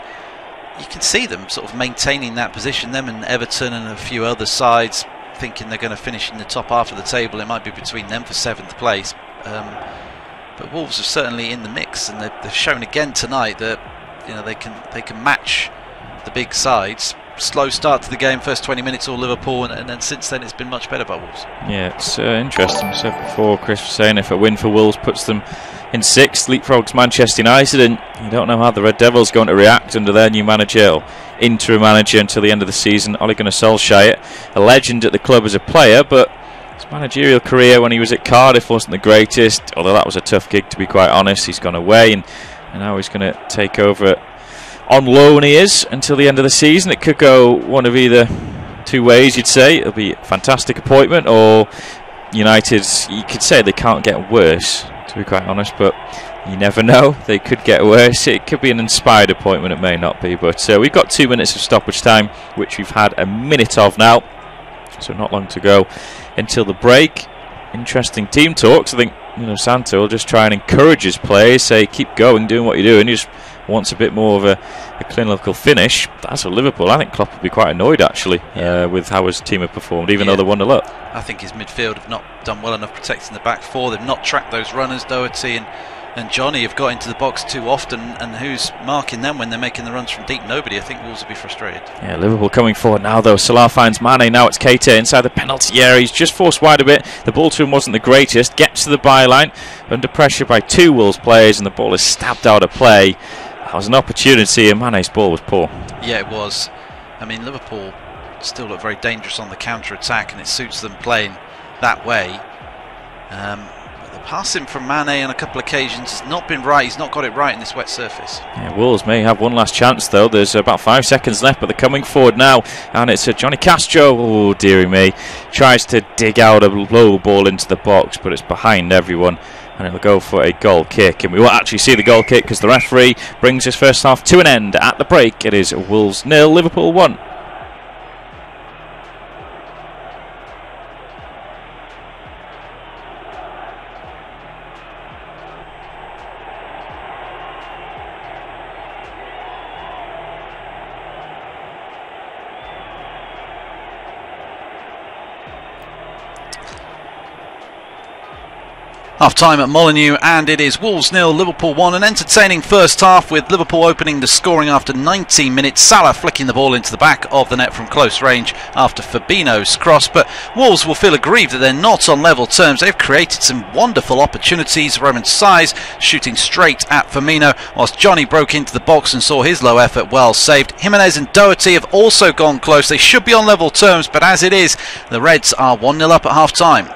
you can see them sort of maintaining that position, them and Everton and a few other sides thinking they're going to finish in the top half of the table. It might be between them for 7th place, but Wolves are certainly in the mix, and they've shown again tonight that they can match the big sides. Slow start to the game, first 20 minutes all Liverpool, and then since then it's been much better by Wolves. Yeah, it's interesting. I said before, Chris was saying if a win for Wolves puts them in 6th, leapfrogs Manchester United, and you don't know how the Red Devils are going to react under their new manager, or interim manager until the end of the season, Ole Gunnar Solskjaer, a legend at the club as a player, but his managerial career when he was at Cardiff wasn't the greatest, although that was a tough gig, to be quite honest. He's gone away, and now he's going to take over on loan. He is until the end of the season. It could go one of either 2 ways, you'd say. It'll be a fantastic appointment, or United, you could say they can't get worse, to be quite honest, but you never know. They could get worse. It could be an inspired appointment, it may not be, but we've got 2 minutes of stoppage time, which we've had a minute of now, so not long to go until the break. Interesting team talks. I think Santo will just try and encourage his players, say keep going, doing what you're doing. He just wants a bit more of a clinical finish. That's for Liverpool. I think Klopp would be quite annoyed actually with how his team have performed, even though they're 1-0 up. I think his midfield have not done well enough protecting the back four. They've not tracked those runners. Doherty and Johnny have got into the box too often, and who's marking them when they're making the runs from deep? Nobody. I think Wolves will be frustrated. Yeah, Liverpool coming forward now though. Salah finds Mane, now it's Keita inside the penalty area. He's just forced wide a bit. The ball to him wasn't the greatest. Gets to the byline under pressure by 2 Wolves players, and the ball is stabbed out of play. That was an opportunity, and Mane's ball was poor. Yeah, it was. I mean, Liverpool still look very dangerous on the counter-attack, and it suits them playing that way. But the Passing from Mane on a couple of occasions has not been right. He's not got it right in this wet surface. Yeah, Wolves may have one last chance though. There's about 5 seconds left, but they're coming forward now, and it's Johnny Castro. Oh dearie me, tries to dig out a low ball into the box, but it's behind everyone, and it'll go for a goal kick. And we won't actually see the goal kick because the referee brings this first half to an end. At the break, it is Wolves 0, Liverpool 1. Half time at Molineux, and it is Wolves 0, Liverpool 1. An entertaining first half with Liverpool opening the scoring after 19 minutes. Salah flicking the ball into the back of the net from close range after Fabinho's cross. But Wolves will feel aggrieved that they're not on level terms. They've created some wonderful opportunities. Roman Saiz shooting straight at Firmino, whilst Johnny broke into the box and saw his low effort well saved. Jimenez and Doherty have also gone close. They should be on level terms, but as it is, the Reds are 1-0 up at half time.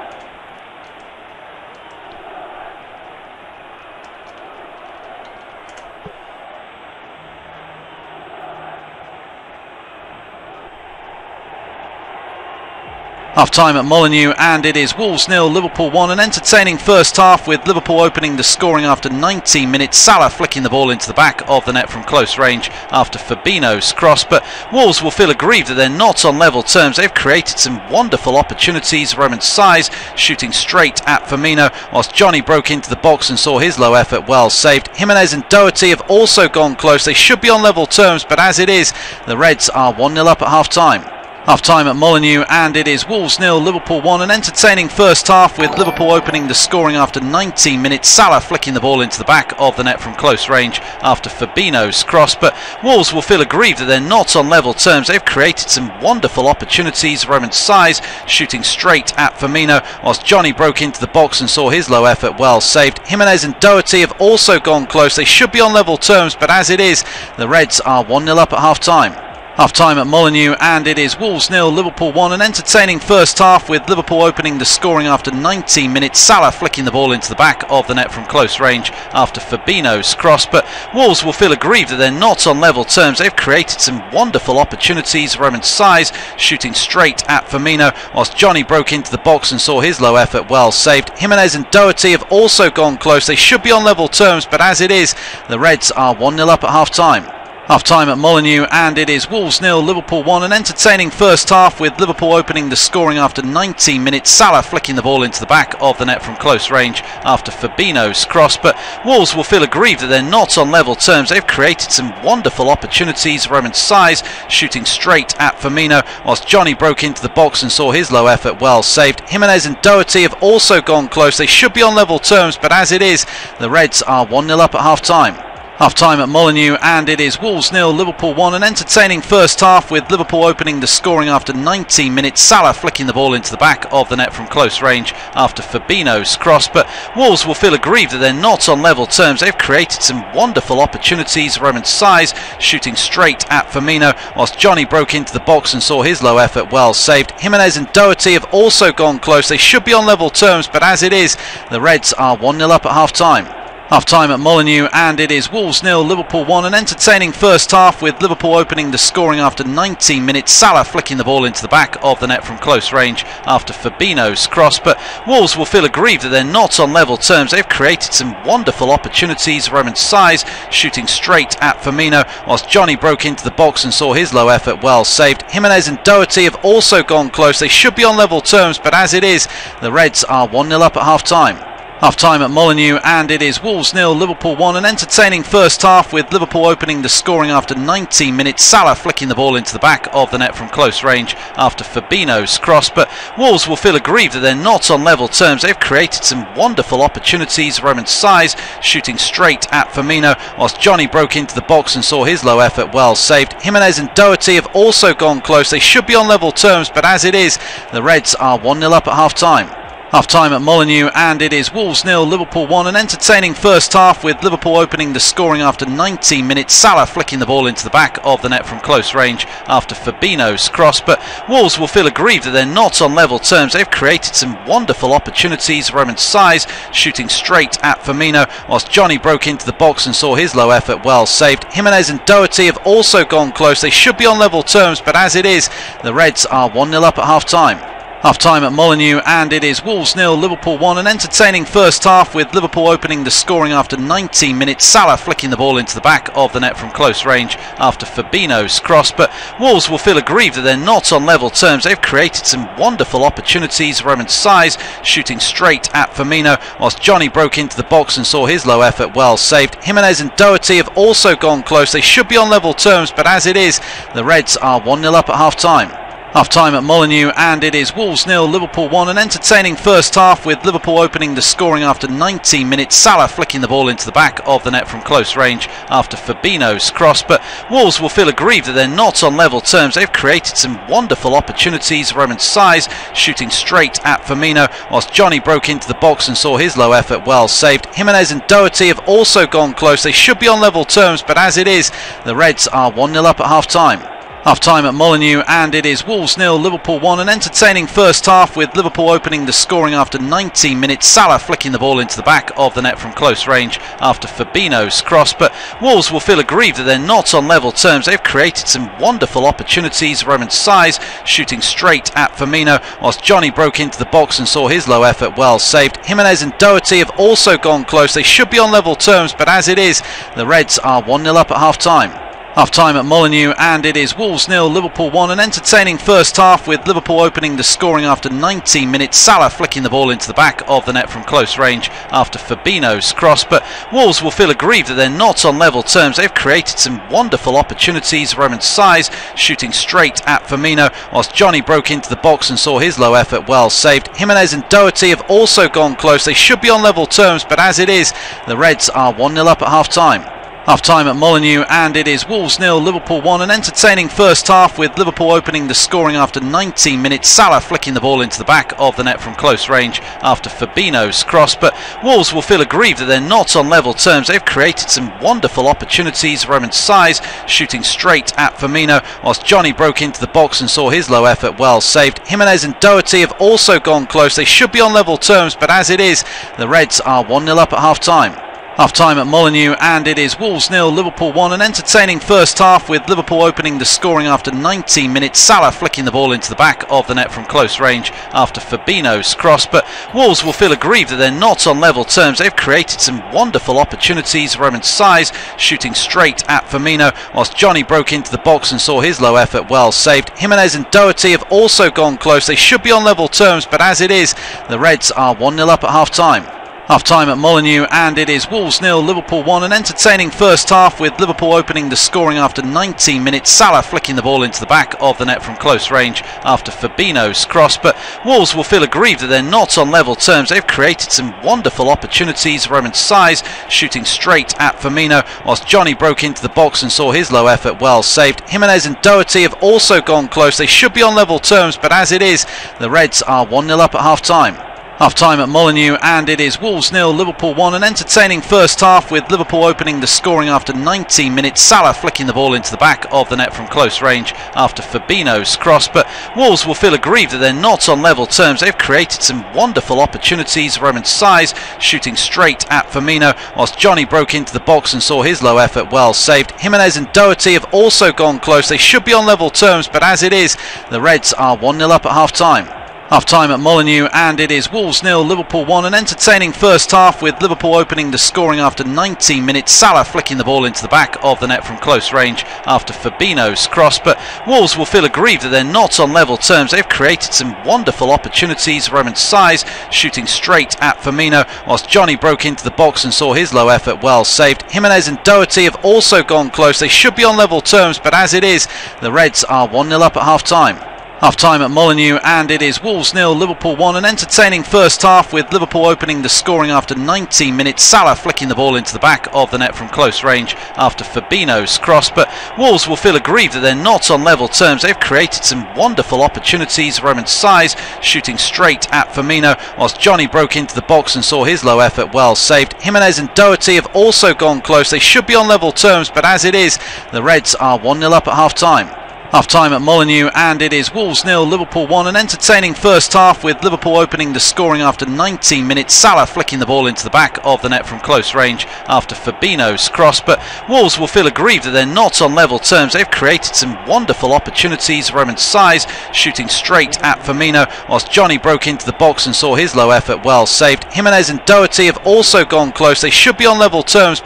Half time at Molineux, and it is Wolves 0, Liverpool 1. An entertaining first half with Liverpool opening the scoring after 19 minutes. Salah flicking the ball into the back of the net from close range after Fabinho's cross. But Wolves will feel aggrieved that they're not on level terms. They've created some wonderful opportunities. Roman Saiz shooting straight at Firmino, whilst Johnny broke into the box and saw his low effort well saved. Jimenez and Doherty have also gone close. They should be on level terms, but as it is, the Reds are 1-0 up at half time. Half time at Molineux, and it is Wolves 0, Liverpool 1. An entertaining first half with Liverpool opening the scoring after 19 minutes. Salah flicking the ball into the back of the net from close range after Fabinho's cross. But Wolves will feel aggrieved that they're not on level terms. They've created some wonderful opportunities. Roman Saiz shooting straight at Firmino, whilst Johnny broke into the box and saw his low effort well saved. Jimenez and Doherty have also gone close. They should be on level terms, but as it is, the Reds are 1-0 up at half time. Half time at Molineux, and it is Wolves 0, Liverpool 1. An entertaining first half with Liverpool opening the scoring after 19 minutes. Salah flicking the ball into the back of the net from close range after Fabinho's cross. But Wolves will feel aggrieved that they're not on level terms. They've created some wonderful opportunities. Roman Saiz shooting straight at Firmino, whilst Johnny broke into the box and saw his low effort well saved. Jimenez and Doherty have also gone close. They should be on level terms, but as it is, the Reds are 1-0 up at half time. Half time at Molineux, and it is Wolves 0, Liverpool 1. An entertaining first half with Liverpool opening the scoring after 19 minutes. Salah flicking the ball into the back of the net from close range after Fabinho's cross. But Wolves will feel aggrieved that they're not on level terms. They've created some wonderful opportunities. Roman Saiz shooting straight at Firmino, whilst Johnny broke into the box and saw his low effort well saved. Jimenez and Doherty have also gone close. They should be on level terms, but as it is, the Reds are 1-0 up at half time. Half time at Molineux, and it is Wolves 0, Liverpool 1. An entertaining first half with Liverpool opening the scoring after 19 minutes. Salah flicking the ball into the back of the net from close range after Fabinho's cross. But Wolves will feel aggrieved that they're not on level terms. They've created some wonderful opportunities. Roman Saiz shooting straight at Firmino, whilst Johnny broke into the box and saw his low effort well saved. Jimenez and Doherty have also gone close. They should be on level terms, but as it is, the Reds are 1-0 up at half time. Half time at Molineux, and it is Wolves 0, Liverpool 1. An entertaining first half with Liverpool opening the scoring after 19 minutes. Salah flicking the ball into the back of the net from close range after Fabinho's cross. But Wolves will feel aggrieved that they're not on level terms. They've created some wonderful opportunities. Roman Saiz shooting straight at Firmino, whilst Johnny broke into the box and saw his low effort well saved. Jimenez and Doherty have also gone close. They should be on level terms, but as it is, the Reds are 1-0 up at half time. Half time at Molineux, and it is Wolves 0, Liverpool 1. An entertaining first half with Liverpool opening the scoring after 19 minutes. Salah flicking the ball into the back of the net from close range after Fabinho's cross. But Wolves will feel aggrieved that they're not on level terms. They've created some wonderful opportunities. Roman Saiz shooting straight at Firmino, whilst Johnny broke into the box and saw his low effort well saved. Jimenez and Doherty have also gone close. They should be on level terms, but as it is, the Reds are 1-0 up at half time. Half-time at Molineux, and it is Wolves 0, Liverpool 1. An entertaining first half with Liverpool opening the scoring after 19 minutes. Salah flicking the ball into the back of the net from close range after Fabinho's cross. But Wolves will feel aggrieved that they're not on level terms. They've created some wonderful opportunities. Roman Saiz shooting straight at Firmino, whilst Johnny broke into the box and saw his low effort well saved. Jimenez and Doherty have also gone close. They should be on level terms, but as it is, the Reds are 1-0 up at half-time. Half-time at Molineux, and it is Wolves 0, Liverpool 1. An entertaining first half with Liverpool opening the scoring after 19 minutes. Salah flicking the ball into the back of the net from close range after Fabinho's cross. But Wolves will feel aggrieved that they're not on level terms. They've created some wonderful opportunities. Roman Saiz shooting straight at Firmino, whilst Johnny broke into the box and saw his low effort well saved. Jimenez and Doherty have also gone close. They should be on level terms, but as it is, the Reds are 1-0 up at half-time. Half-time at Molineux, and it is Wolves 0, Liverpool 1. An entertaining first half with Liverpool opening the scoring after 19 minutes. Salah flicking the ball into the back of the net from close range after Fabinho's cross. But Wolves will feel aggrieved that they're not on level terms. They've created some wonderful opportunities. Roman Saiz shooting straight at Firmino, whilst Johnny broke into the box and saw his low effort well saved. Jimenez and Doherty have also gone close. They should be on level terms, but as it is, the Reds are 1-0 up at half-time. Half-time at Molineux, and it is Wolves 0, Liverpool 1. An entertaining first half with Liverpool opening the scoring after 19 minutes. Salah flicking the ball into the back of the net from close range after Fabinho's cross. But Wolves will feel aggrieved that they're not on level terms. They've created some wonderful opportunities. Roman Saiz shooting straight at Firmino, whilst Johnny broke into the box and saw his low effort well saved. Jimenez and Doherty have also gone close. They should be on level terms, but as it is, the Reds are 1-0 up at half-time. Half-time at Molineux, and it is Wolves 0, Liverpool 1. An entertaining first half with Liverpool opening the scoring after 19 minutes. Salah flicking the ball into the back of the net from close range after Fabinho's cross. But Wolves will feel aggrieved that they're not on level terms. They've created some wonderful opportunities. Roman Saiz shooting straight at Firmino, whilst Johnny broke into the box and saw his low effort well saved. Jimenez and Doherty have also gone close. They should be on level terms, but as it is, the Reds are 1-0 up at half-time. Half-time at Molineux, and it is Wolves 0, Liverpool 1. An entertaining first half with Liverpool opening the scoring after 19 minutes. Salah flicking the ball into the back of the net from close range after Fabinho's cross. But Wolves will feel aggrieved that they're not on level terms. They've created some wonderful opportunities. Roman Saiz shooting straight at Firmino, whilst Johnny broke into the box and saw his low effort well saved. Jimenez and Doherty have also gone close. They should be on level terms, but as it is, the Reds are 1-0 up at half-time. Half-time at Molineux, and it is Wolves 0, Liverpool 1. An entertaining first half with Liverpool opening the scoring after 19 minutes. Salah flicking the ball into the back of the net from close range after Fabinho's cross. But Wolves will feel aggrieved that they're not on level terms. They've created some wonderful opportunities. Roman Saiz shooting straight at Firmino, whilst Johnny broke into the box and saw his low effort well saved. Jimenez and Doherty have also gone close. They should be on level terms, but as it is, the Reds are 1-0 up at half-time. Half-time at Molineux, and it is Wolves 0, Liverpool 1. An entertaining first half with Liverpool opening the scoring after 19 minutes. Salah flicking the ball into the back of the net from close range after Fabinho's cross. But Wolves will feel aggrieved that they're not on level terms. They've created some wonderful opportunities. Roman Saiz shooting straight at Firmino, whilst Johnny broke into the box and saw his low effort well saved. Jimenez and Doherty have also gone close. They should be on level terms, but as it is, the Reds are 1-0 up at half-time. Half-time at Molineux, and it is Wolves 0, Liverpool 1. An entertaining first half with Liverpool opening the scoring after 19 minutes. Salah flicking the ball into the back of the net from close range after Fabinho's cross. But Wolves will feel aggrieved that they're not on level terms. They've created some wonderful opportunities. Roman Saiz shooting straight at Firmino, whilst Johnny broke into the box and saw his low effort well saved. Jimenez and Doherty have also gone close. They should be on level terms, but as it is, the Reds are 1-0 up at half-time. Half-time at Molineux, and it is Wolves 0, Liverpool 1. An entertaining first half with Liverpool opening the scoring after 19 minutes. Salah flicking the ball into the back of the net from close range after Fabinho's cross. But Wolves will feel aggrieved that they're not on level terms. They've created some wonderful opportunities. Roman Saiz shooting straight at Firmino, whilst Johnny broke into the box and saw his low effort well saved. Jimenez and Doherty have also gone close. They should be on level terms, but as it is, the Reds are 1-0 up at half-time. Half-time at Molineux, and it is Wolves 0, Liverpool 1. An entertaining first half with Liverpool opening the scoring after 19 minutes. Salah flicking the ball into the back of the net from close range after Fabinho's cross. But Wolves will feel aggrieved that they're not on level terms. They've created some wonderful opportunities. Roman Saiz shooting straight at Firmino, whilst Johnny broke into the box and saw his low effort well saved. Jimenez and Doherty have also gone close. They should be on level terms, but as it is, the Reds are 1-0 up at half-time. Half-time at Molineux, and it is Wolves 0, Liverpool 1. An entertaining first half with Liverpool opening the scoring after 19 minutes. Salah flicking the ball into the back of the net from close range after Fabinho's cross. But Wolves will feel aggrieved that they're not on level terms. They've created some wonderful opportunities. Roman Saiz shooting straight at Firmino, whilst Johnny broke into the box and saw his low effort well saved. Jimenez and Doherty have also gone close. They should be on level terms.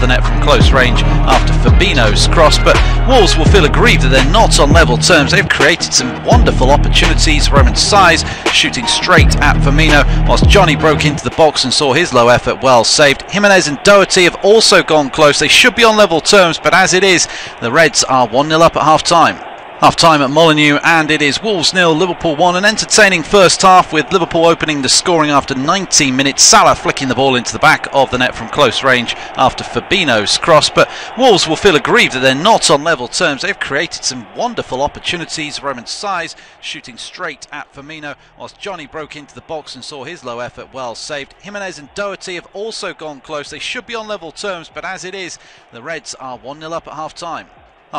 The net from close range after Fabinho's cross. But Wolves will feel aggrieved that they're not on level terms. They've created some wonderful opportunities. Roman Saiz shooting straight at Firmino, whilst Johnny broke into the box and saw his low effort well saved. Jimenez and Doherty have also gone close. They should be on level terms, but as it is, the Reds are 1-0 up at half-time. Half-time at Molineux, and it is Wolves 0, Liverpool 1. An entertaining first half with Liverpool opening the scoring after 19 minutes. Salah flicking the ball into the back of the net from close range after Fabinho's cross. But Wolves will feel aggrieved that they're not on level terms. They've created some wonderful opportunities. Roman Saiz shooting straight at Firmino, whilst Johnny broke into the box and saw his low effort well saved. Jimenez and Doherty have also gone close. They should be on level terms, but as it is, the Reds are 1-0 up at half-time.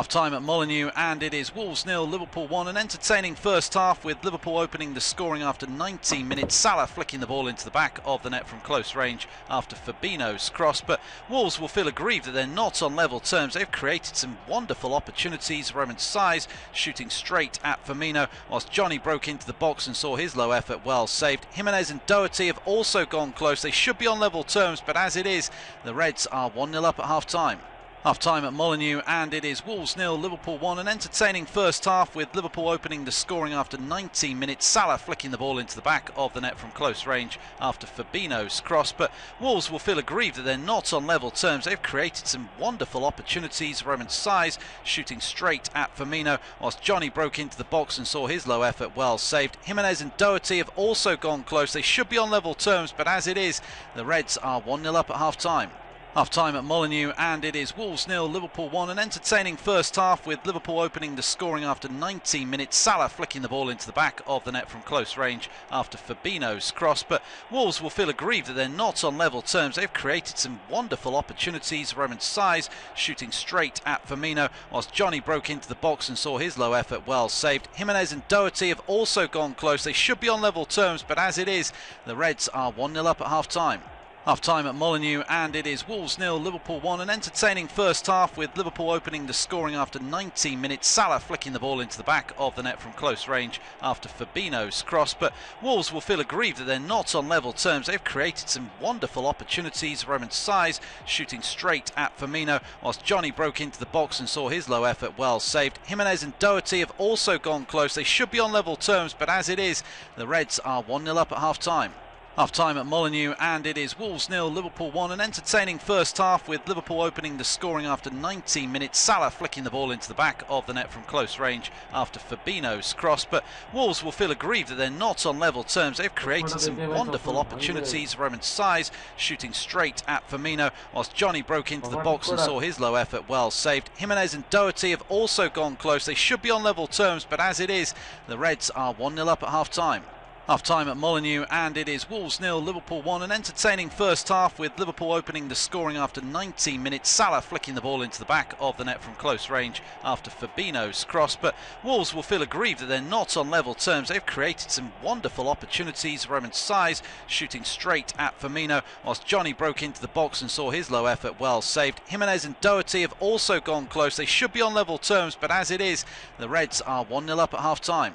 Half-time at Molineux, and it is Wolves 0, Liverpool 1. An entertaining first half with Liverpool opening the scoring after 19 minutes. Salah flicking the ball into the back of the net from close range after Fabinho's cross. But Wolves will feel aggrieved that they're not on level terms. They've created some wonderful opportunities. Roman Saiz shooting straight at Firmino, whilst Johnny broke into the box and saw his low effort well saved. Jimenez and Doherty have also gone close. They should be on level terms, but as it is, the Reds are 1-0 up at half-time. Half-time at Molineux, and it is Wolves 0, Liverpool 1. An entertaining first half with Liverpool opening the scoring after 19 minutes. Salah flicking the ball into the back of the net from close range after Fabinho's cross. But Wolves will feel aggrieved that they're not on level terms. They've created some wonderful opportunities. Roman Saiz shooting straight at Firmino, whilst Johnny broke into the box and saw his low effort well saved. Jimenez and Doherty have also gone close. They should be on level terms, but as it is, the Reds are 1-0 up at half-time. Half-time at Molineux, and it is Wolves 0, Liverpool 1. An entertaining first half with Liverpool opening the scoring after 19 minutes. Salah flicking the ball into the back of the net from close range after Fabinho's cross. But Wolves will feel aggrieved that they're not on level terms. They've created some wonderful opportunities. Roman Saiz shooting straight at Firmino, whilst Johnny broke into the box and saw his low effort well saved. Jimenez and Doherty have also gone close. They should be on level terms, but as it is, the Reds are 1-0 up at half-time. Half time at Molineux, and it is Wolves 0, Liverpool 1. An entertaining first half with Liverpool opening the scoring after 19 minutes. Salah flicking the ball into the back of the net from close range after Fabinho's cross. But Wolves will feel aggrieved that they're not on level terms. They've created some wonderful opportunities. Roman Saiz shooting straight at Firmino, whilst Johnny broke into the box and saw his low effort well saved. Jimenez and Doherty have also gone close. They should be on level terms, but as it is, the Reds are 1-0 up at half time. Half time at Molineux, and it is Wolves 0, Liverpool 1. An entertaining first half with Liverpool opening the scoring after 19 minutes. Salah flicking the ball into the back of the net from close range after Fabinho's cross. But Wolves will feel aggrieved that they're not on level terms. They've created some wonderful opportunities. Roman Saiz shooting straight at Firmino, whilst Johnny broke into the box and saw his low effort well saved. Jimenez and Doherty have also gone close. They should be on level terms, but as it is, the Reds are 1-0 up at half time. Half time at Molineux, and it is Wolves 0, Liverpool 1. An entertaining first half with Liverpool opening the scoring after 19 minutes. Salah flicking the ball into the back of the net from close range after Fabinho's cross. But Wolves will feel aggrieved that they're not on level terms. They've created some wonderful opportunities. Roman Saiz shooting straight at Firmino, whilst Johnny broke into the box and saw his low effort well saved. Jimenez and Doherty have also gone close. They should be on level terms, but as it is, the Reds are 1-0 up at half time.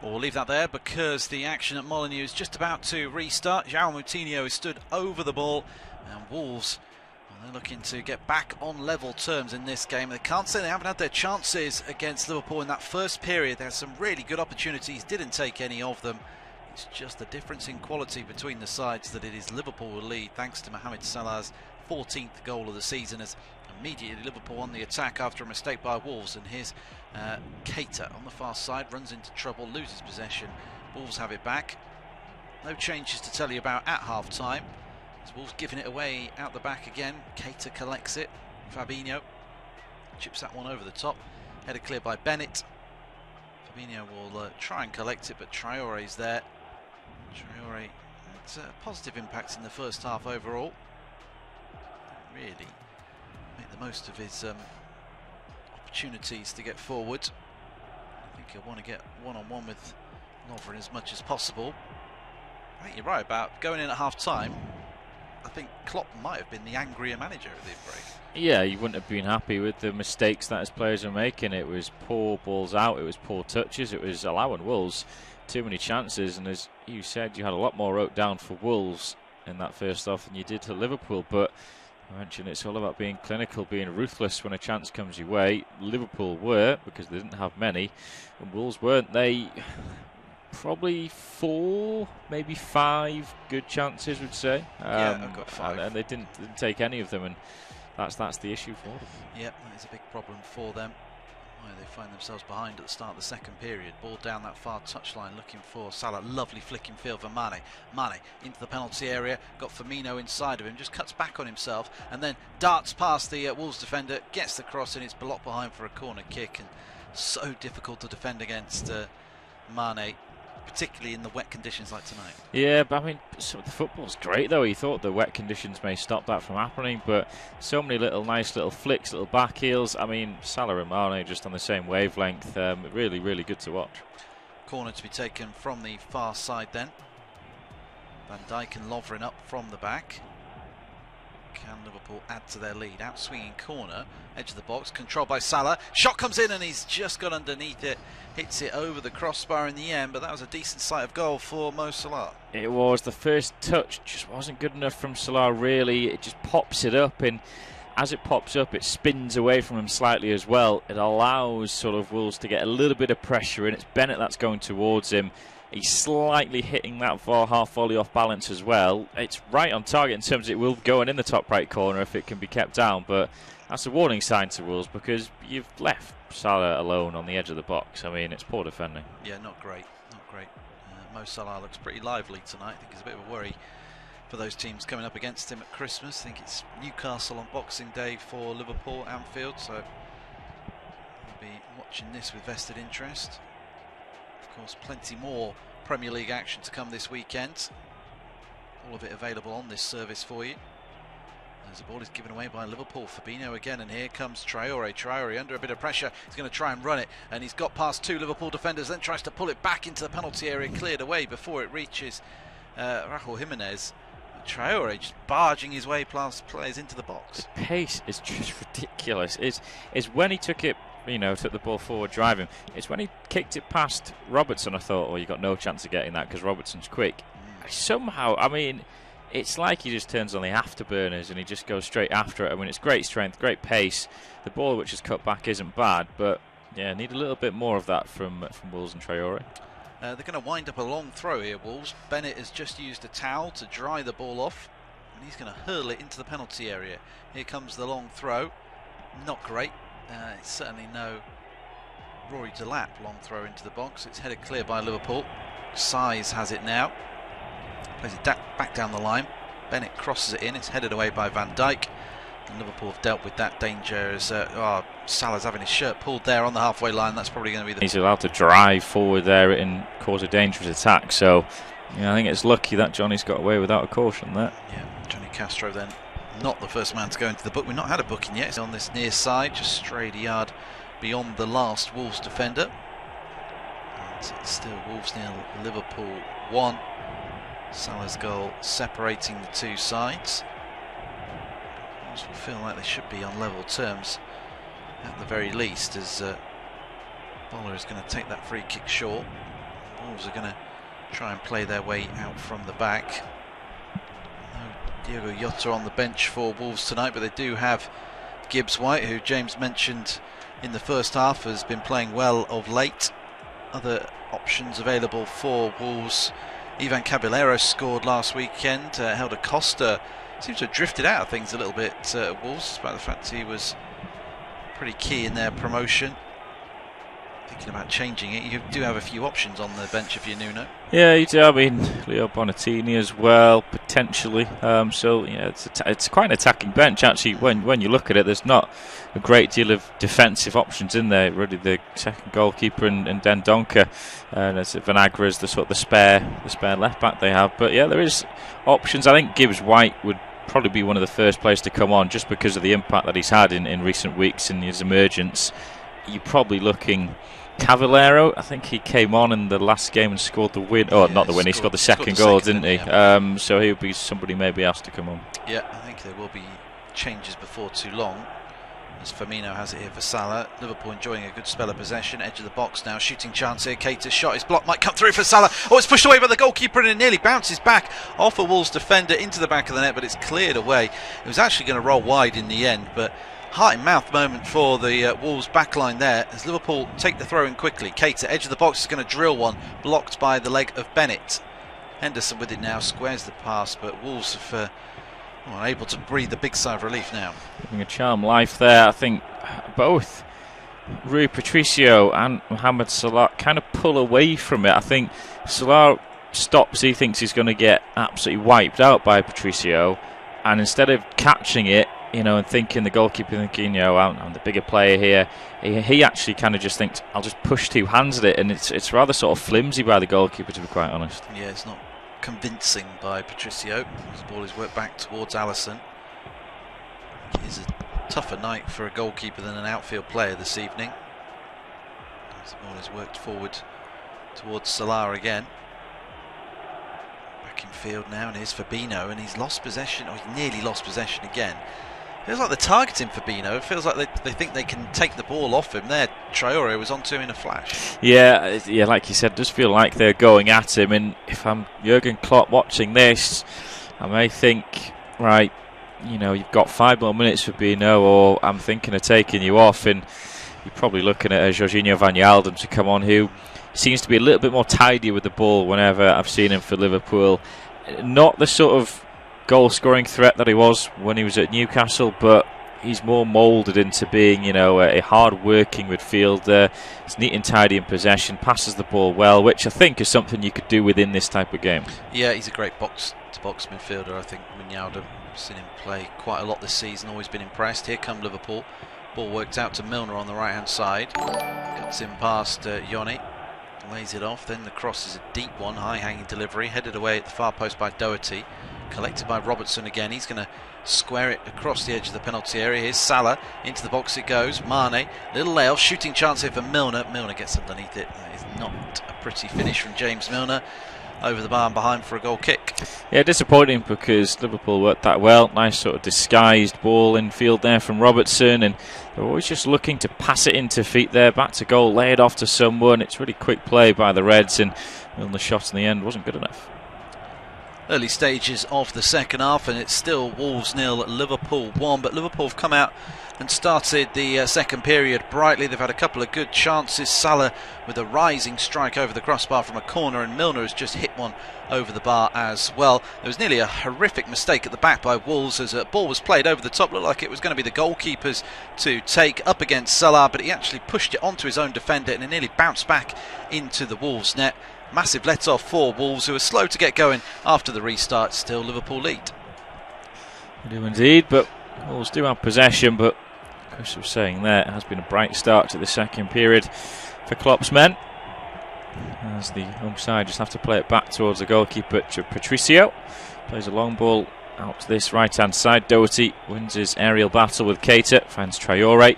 Well, we'll leave that there because the action at Molineux is just about to restart. João Moutinho has stood over the ball, and Wolves, well, they're looking to get back on level terms in this game. They can't say they haven't had their chances against Liverpool in that first period. They had some really good opportunities, didn't take any of them. It's just the difference in quality between the sides that it is Liverpool will lead thanks to Mohamed Salah's 14th goal of the season, as immediately Liverpool on the attack after a mistake by Wolves. And here's Keita on the far side, runs into trouble, loses possession. Wolves have it back. No changes to tell you about at half time. As Wolves giving it away out the back again. Keita collects it. Fabinho chips that one over the top. Header clear by Bennett. Fabinho will try and collect it, but Traore's there. Traore had a positive impact in the first half overall. Really make the most of his opportunities to get forward. I think he'll want to get one-on-one with Lovren as much as possible. I think you're right about going in at half-time. I think Klopp might have been the angrier manager at the break. Yeah, you wouldn't have been happy with the mistakes that his players were making. It was poor balls out, it was poor touches, it was allowing Wolves too many chances, and as you said, you had a lot more wrote down for Wolves in that first half than you did to Liverpool. But I mentioned it's all about being clinical, being ruthless when a chance comes your way. Liverpool were, because they didn't have many, and Wolves weren't. They probably 4, maybe 5 good chances, would say. Yeah, I've got 5. And they didn't take any of them, and that's the issue for them. Yep, that is a big problem for them. Why they find themselves behind at the start of the second period. Ball down that far touchline looking for Salah. Lovely flicking field for Mane. Mane into the penalty area. Got Firmino inside of him. Just cuts back on himself and then darts past the Wolves defender. Gets the cross and it's blocked behind for a corner kick. And so difficult to defend against Mane, particularly in the wet conditions like tonight. Yeah, but I mean, the football's great though. He thought the wet conditions may stop that from happening, but so many nice little flicks, little back heels. I mean, Salah and Mane just on the same wavelength. Really, really good to watch. Corner to be taken from the far side then. Van Dijk and Lovren up from the back. Can Liverpool add to their lead? Out swinging corner, edge of the box, controlled by Salah. Shot comes in and he's just got underneath it. Hits it over the crossbar in the end, but that was a decent sight of goal for Mo Salah. It was. The first touch just wasn't good enough from Salah, really. It just pops it up, and as it pops up, it spins away from him slightly as well. It allows sort of Wolves to get a little bit of pressure in. It's Bennett that's going towards him. He's slightly hitting that half volley off balance as well. It's right on target in terms of it will go in the top right corner if it can be kept down, but that's a warning sign to Wolves because you've left Salah alone on the edge of the box. I mean, it's poor defending. Yeah, not great, not great. Mo Salah looks pretty lively tonight. I think it's a bit of a worry for those teams coming up against him at Christmas. I think it's Newcastle on Boxing Day for Liverpool, Anfield, so we'll be watching this with vested interest. Of course, plenty more Premier League action to come this weekend. All of it available on this service for you. As the ball is given away by Liverpool. Fabinho again, and here comes Traore. Traore under a bit of pressure. He's going to try and run it, and he's got past 2 Liverpool defenders, then tries to pull it back into the penalty area, cleared away before it reaches Raúl Jimenez. Traore just barging his way past players into the box. The pace is just ridiculous. It's when he took it, took the ball forward driving. It's when he kicked it past Robertson, I thought, you got no chance of getting that because Robertson's quick. Somehow, it's like he just turns on the afterburners and he just goes straight after it. It's great strength, great pace. The ball which is cut back isn't bad, but yeah, need a little bit more of that from Wolves and Traore. They're going to wind up a long throw here, Wolves. Bennett has just used a towel to dry the ball off, and he's going to hurl it into the penalty area. Here comes the long throw. Not great. It's certainly no Rory Delap long throw into the box. It's headed clear by Liverpool. Size has it now. Plays it back down the line. Bennett crosses it in. It's headed away by Van Dijk. And Liverpool have dealt with that danger as Salah's having his shirt pulled there on the halfway line. That's probably going to be the... He's allowed to drive forward there and cause a dangerous attack. So, I think it's lucky that Johnny's got away without a caution there. Yeah, Johnny Castro then not the first man to go into the book. We've not had a booking yet. It's on this near side, just strayed a yard beyond the last Wolves defender. And it's still Wolves 0, Liverpool 1. Salah's goal separating the two sides. Wolves will feel like they should be on level terms at the very least, as Bowler is going to take that free kick short. Wolves are going to try and play their way out from the back. No Diogo Jota on the bench for Wolves tonight, but they do have Gibbs White, who James mentioned in the first half has been playing well of late. Other options available for Wolves: Ivan Caballero scored last weekend. Helder Costa seems to have drifted out of things a little bit at Wolves, despite the fact he was pretty key in their promotion. Thinking about changing it. You do have a few options on the bench if you're Nuno. Yeah, you do. Leo Bonatini as well, potentially. So yeah, it's quite an attacking bench actually. When you look at it, there's not a great deal of defensive options in there. Really, the second goalkeeper and Dendoncker, and there's Vinagre is the spare left back they have. But yeah, there is options. I think Gibbs White would probably be one of the first players to come on, just because of the impact that he's had in recent weeks in his emergence. You're probably looking Cavallero. I think he came on in the last game and scored the win. Oh, yeah, not the win. He scored the second goal, didn't he? Yeah. So he'll be somebody maybe asked to come on. Yeah, I think there will be changes before too long, as Firmino has it here for Salah. Liverpool enjoying a good spell of possession. Edge of the box now. Shooting chance here. Keita's shot is blocked. Might come through for Salah. Oh, it's pushed away by the goalkeeper and it nearly bounces back off a Wolves defender into the back of the net, but it's cleared away. It was actually going to roll wide in the end, but heart in mouth moment for the Wolves backline there as Liverpool take the throw in quickly. Keita, edge of the box, is going to drill one, blocked by the leg of Bennett. Henderson with it now, squares the pass, but Wolves have able to breathe a big sigh of relief now. Giving a charm life there. I think both Rui Patricio and Mohamed Salah kind of pull away from it. I think Salah stops, he thinks he's going to get absolutely wiped out by Patricio, and instead of catching it, and thinking, the goalkeeper thinking, I'm the bigger player here, he actually kind of just thinks, I'll just push two hands at it, and it's rather sort of flimsy by the goalkeeper, to be quite honest. Yeah, it's not convincing by Patricio. His ball is worked back towards Alisson. It is a tougher night for a goalkeeper than an outfield player this evening. As the ball is worked forward towards Salah again. Back in field now, and here's Fabinho, and he's lost possession, or he's nearly lost possession again. Feels like they're targeting Fabinho. It feels like they think they can take the ball off him. There, Traore was onto him in a flash. Yeah, like you said, it does feel like they're going at him. And if I'm Jurgen Klopp watching this, I may think, right, you've got 5 more minutes for Fabinho, or I'm thinking of taking you off. And you're probably looking at Jorginho Wijnaldum to come on, who seems to be a little bit more tidy with the ball whenever I've seen him for Liverpool. Not the sort of goal-scoring threat that he was when he was at Newcastle, but he's more moulded into being, a hard-working midfielder. He's neat and tidy in possession, passes the ball well, which I think is something you could do within this type of game. Yeah, he's a great box-to-box midfielder. I think Wijnaldum, seen him play quite a lot this season, always been impressed. Here come Liverpool. Ball worked out to Milner on the right-hand side. Cuts in past Yoni. Lays it off, then the cross is a deep one, high-hanging delivery, headed away at the far post by Doherty. Collected by Robertson again. He's going to square it across the edge of the penalty area. Here's Salah. Into the box it goes. Mane. Little layoff. Shooting chance here for Milner. Milner gets underneath it. That is not a pretty finish from James Milner. over the bar and behind for a goal kick. Yeah, disappointing because Liverpool worked that well. Nice sort of disguised ball in field there from Robertson, and they're always just looking to pass it into feet there, back to goal, lay it off to someone. It's really quick play by the Reds, and the shot in the end wasn't good enough. Early stages of the second half, and it's still Wolves 0, Liverpool 1, but Liverpool have come out and started the second period brightly. They've had a couple of good chances. Salah with a rising strike over the crossbar from a corner, and Milner has just hit one over the bar as well. There was nearly a horrific mistake at the back by Wolves as a ball was played over the top. Looked like it was going to be the goalkeeper's to take up against Salah, but he actually pushed it onto his own defender and it nearly bounced back into the Wolves net. Massive let-off for Wolves, who are slow to get going after the restart. Still Liverpool lead. They do indeed, but Wolves do have possession, but Chris was saying there, it has been a bright start to the second period for Klopp's men, as the home side just have to play it back towards the goalkeeper, Patricio. Plays a long ball out to this right-hand side. Doherty wins his aerial battle with Keita, finds Traore,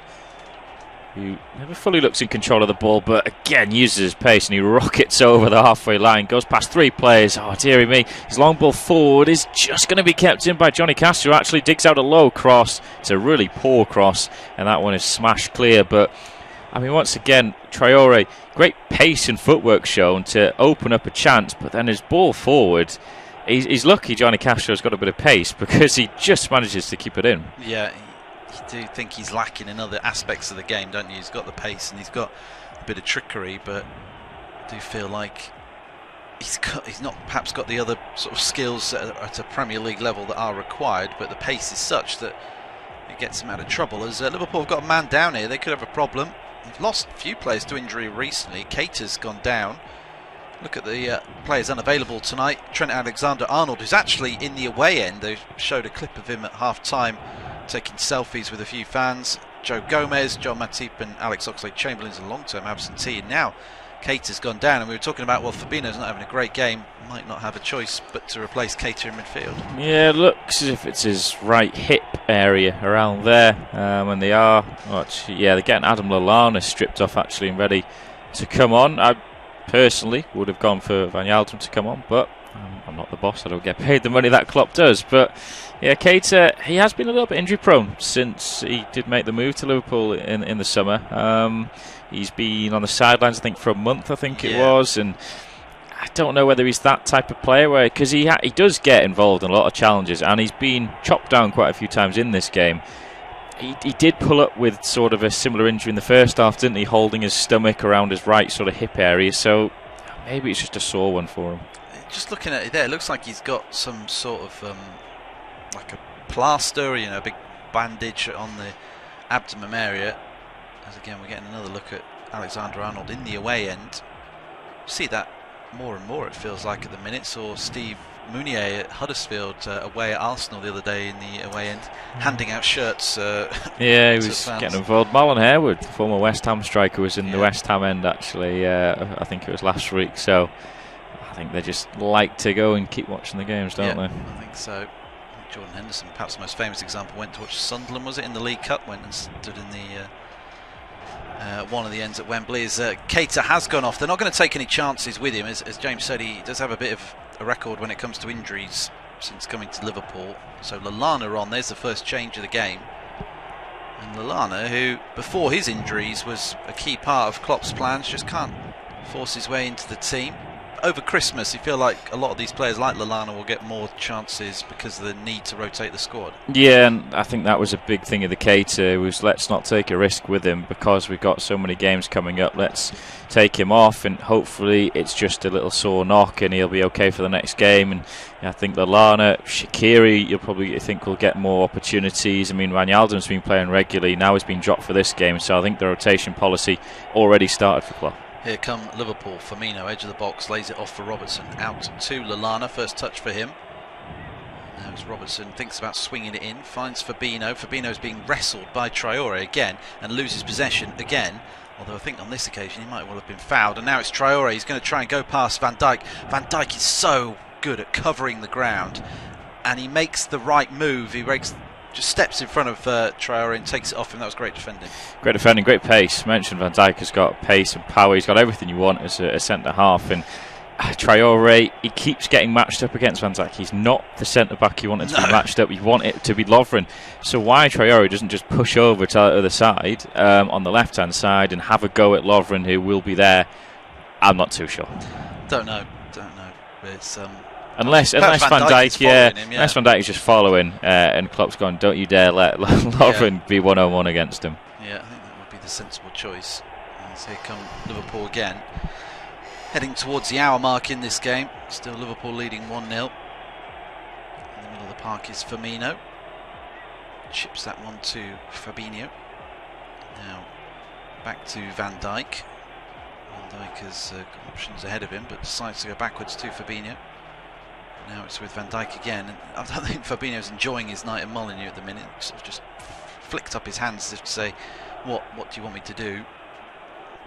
who never fully looks in control of the ball, but again uses his pace and he rockets over the halfway line, goes past three players. Oh dearie me, his long ball forward is just going to be kept in by Johnny Castro. Actually digs out a low cross. It's a really poor cross, and that one is smashed clear. But I mean, once again, Traore, great pace and footwork shown to open up a chance, but then his ball forward, he's lucky Johnny Castro's got a bit of pace, because he just manages to keep it in. Yeah, you do think he's lacking in other aspects of the game, don't you? He's got the pace and he's got a bit of trickery, but I do feel like he's not perhaps got the other sort of skills at a Premier League level that are required, but the pace is such that it gets him out of trouble. As Liverpool have got a man down here, they could have a problem. They've lost a few players to injury recently. Keita's gone down. Look at the players unavailable tonight. Trent Alexander-Arnold, who's actually in the away end. They showed a clip of him at half-time taking selfies with a few fans. Joe Gomez, John Matip and Alex Oxlade-Chamberlain's a long-term absentee, and now Keita's gone down, and we were talking about, well, Fabinho's not having a great game, might not have a choice but to replace Keita in midfield. Yeah, it looks as if it's his right hip area around there, and they are, they're getting Adam Lallana stripped off actually and ready to come on. I personally would have gone for Wijnaldum to come on, but I'm not the boss, I don't get paid the money that Klopp does. But yeah, Keita, he has been a little bit injury prone since he did make the move to Liverpool in the summer. He's been on the sidelines, I think, for a month, it was, and I don't know whether he's that type of player, because he does get involved in a lot of challenges, and he's been chopped down quite a few times in this game. He did pull up with sort of a similar injury in the first half, didn't he, holding his stomach around his right sort of hip area, so maybe it's just a sore one for him. Just looking at it there, it looks like he's got some sort of like a plaster, a big bandage on the abdomen area. As again, we're getting another look at Alexander-Arnold in the away end. See that more and more, it feels like, at the minute. Saw Steve Mounier at Huddersfield away at Arsenal the other day in the away end, handing out shirts. Yeah, he was getting involved. Marlon Harewood, the former West Ham striker, was in the West Ham end actually. I think it was last week. So I think they just like to go and keep watching the games, don't they? I think so. Jordan Henderson, perhaps the most famous example, went to watch Sunderland, was it, in the League Cup, went and stood in the one of the ends at Wembley. As Keita has gone off, they're not going to take any chances with him. As James said, he does have a bit of a record when it comes to injuries since coming to Liverpool. So Lallana on, there's the first change of the game. And Lallana, who before his injuries was a key part of Klopp's plans, just can't force his way into the team. Over Christmas, you feel like a lot of these players like Lallana will get more chances because of the need to rotate the squad. Yeah, and I think that was a big thing of the Keita, was let's not take a risk with him because we've got so many games coming up. Let's take him off, and hopefully it's just a little sore knock and he'll be okay for the next game. And I think Lallana, Shaqiri, you'll probably think will get more opportunities. I mean, Wijnaldum's been playing regularly, now he's been dropped for this game, so I think the rotation policy already started for Klopp. Here come Liverpool. Firmino, edge of the box, lays it off for Robertson. Out to Lallana, first touch for him. Now as Robertson thinks about swinging it in, finds Fabinho. Fabinho's being wrestled by Traore again and loses possession again. Although I think on this occasion he might well have been fouled. And now it's Traore. He's going to try and go past Van Dijk. Van Dijk is so good at covering the ground, and he makes the right move. He just steps in front of Traore and takes it off him. That was great defending. Great defending, great pace. Mentioned Van Dijk has got pace and power. He's got everything you want as a centre half, and Traore, he keeps getting matched up against Van Dijk. He's not the centre-back you wanted to be matched up. You want it to be Lovren. So why Traore doesn't just push over to the other side, on the left-hand side, and have a go at Lovren, who will be there, I'm not too sure. Don't know. It's, unless Van Dijk, unless Van Dijk is just following, and Klopp's gone, don't you dare let Lovren be 1-on-1 against him. Yeah, I think that would be the sensible choice. As here come Liverpool again. Heading towards the hour mark in this game. Still Liverpool leading 1-0. In the middle of the park is Firmino. Chips that one to Fabinho. Now back to Van Dijk. Van Dijk has got options ahead of him, but decides to go backwards to Fabinho. Now it's with Van Dijk again, and I don't think Fabinho's enjoying his night at Molineux at the minute. Sort of just flicked up his hands as if to say, what do you want me to do?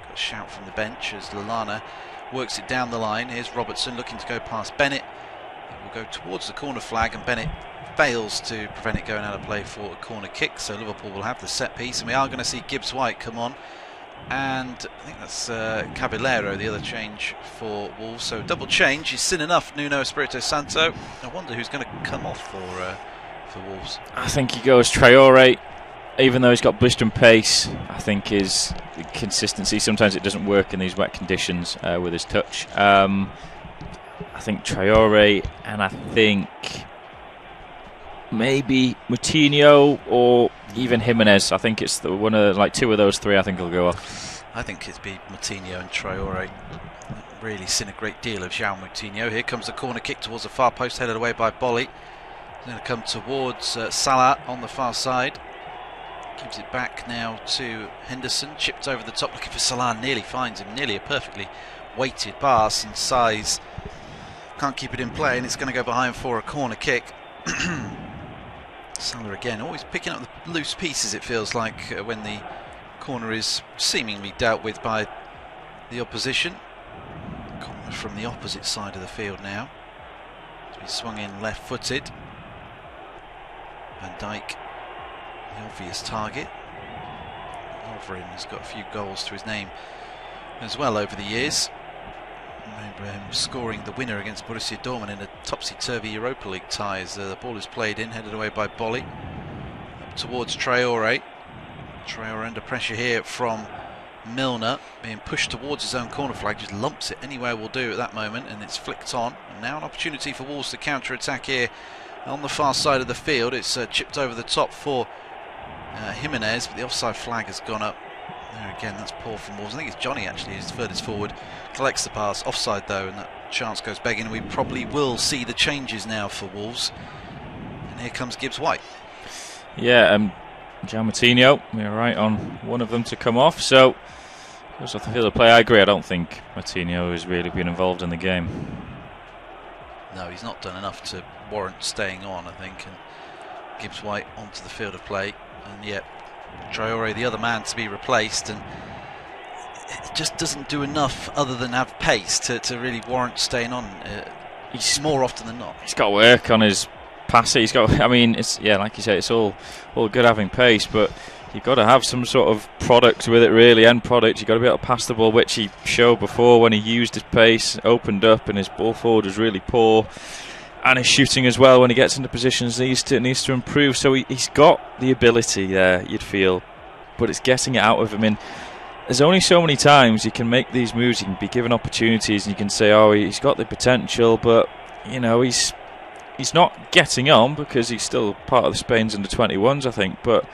Got a shout from the bench as Lallana works it down the line. Here's Robertson looking to go past Bennett. It will go towards the corner flag, and Bennett fails to prevent it going out of play for a corner kick. So Liverpool will have the set piece, and we are going to see Gibbs-White come on. And I think that's Caballero, the other change for Wolves. So double change is soon enough. Nuno Espirito Santo. I wonder who's going to come off for Wolves. I think he goes Traore. Even though he's got blistering pace, I think his consistency, sometimes it doesn't work in these wet conditions with his touch. I think Traore, and I think maybe Moutinho or even Jimenez. I think it's one of two of those three. I think will go off. I think it'd be Moutinho and Traore. Really seen a great deal of João Moutinho. Here comes the corner kick towards the far post, headed away by Bolly. Going to come towards Salah on the far side. Gives it back now to Henderson. Chipped over the top, looking for Salah. Nearly finds him. Nearly a perfectly weighted pass, and Size can't keep it in play, and it's going to go behind for a corner kick. Salah again, always picking up the loose pieces, it feels like, when the corner is seemingly dealt with by the opposition. Corner from the opposite side of the field now. To be swung in left-footed. Van Dijk, the obvious target. Lovren has got a few goals to his name as well over the years. Remember him scoring the winner against Borussia Dortmund in a topsy-turvy Europa League tie as the ball is played in, headed away by Bolly. Up towards Traore. Traore under pressure here from Milner, being pushed towards his own corner flag, just lumps it anywhere will do at that moment, and it's flicked on. And now an opportunity for Wolves to counter-attack here on the far side of the field. It's chipped over the top for Jimenez, but the offside flag has gone up. There again, that's poor from Wolves. I think it's Johnny actually who's furthest forward, collects the pass, offside though, and that chance goes begging. We probably will see the changes now for Wolves. And here comes Gibbs-White. Yeah, João Moutinho, we're right on one of them to come off. So, goes off the field of play. I agree. I don't think Moutinho has really been involved in the game. No, he's not done enough to warrant staying on, I think. And Gibbs-White onto the field of play, and yet Traore, the other man to be replaced, and it just doesn't do enough other than have pace to really warrant staying on. He's more often than not. He's got to work on his passing. He's got. I mean, it's like you said, it's all good having pace, but you've got to have some sort of product with it, really, end product. You've got to be able to pass the ball, which he showed before when he used his pace, opened up, and his ball forward was really poor. And his shooting as well, when he gets into positions, needs to improve. So he's got the ability there, you'd feel, but it's getting it out of him. And there's only so many times you can make these moves. You can be given opportunities, and you can say, "Oh, he's got the potential," but he's not getting on because he's still part of the Spain's under-21s, I think. But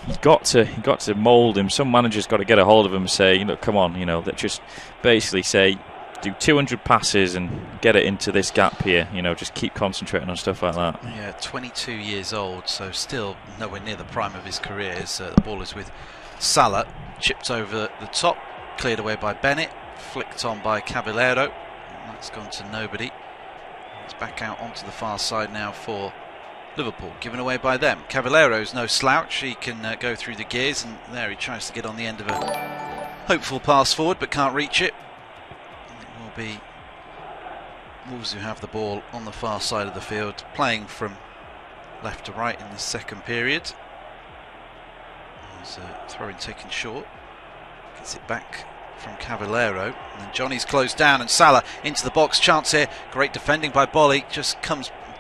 you got to mould him. Some managers got to get a hold of him and say, "Look, come on," that just basically say, do 200 passes and get it into this gap here. Just keep concentrating on stuff like that. Yeah, 22 years old, so still nowhere near the prime of his career. The ball is with Salah, chipped over the top, cleared away by Bennett, flicked on by Caballero. That's gone to nobody. It's back out onto the far side now for Liverpool, given away by them. Caballero's no slouch. He can go through the gears, and there he tries to get on the end of a hopeful pass forward, but can't reach it. Be Wolves who have the ball on the far side of the field, playing from left to right in the second period. There's a throw-in taken short. Gets it back from Cavallero. And then Johnny's closed down, and Salah into the box. Chance here. Great defending by Bolly. Just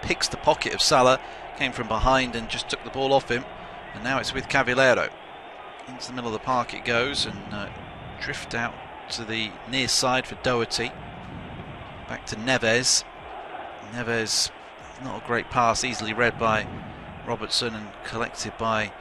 picks the pocket of Salah. Came from behind and just took the ball off him. And now it's with Cavallero. Into the middle of the park it goes, and drift out to the near side for Doherty. Back to Neves. Neves, not a great pass, easily read by Robertson and collected by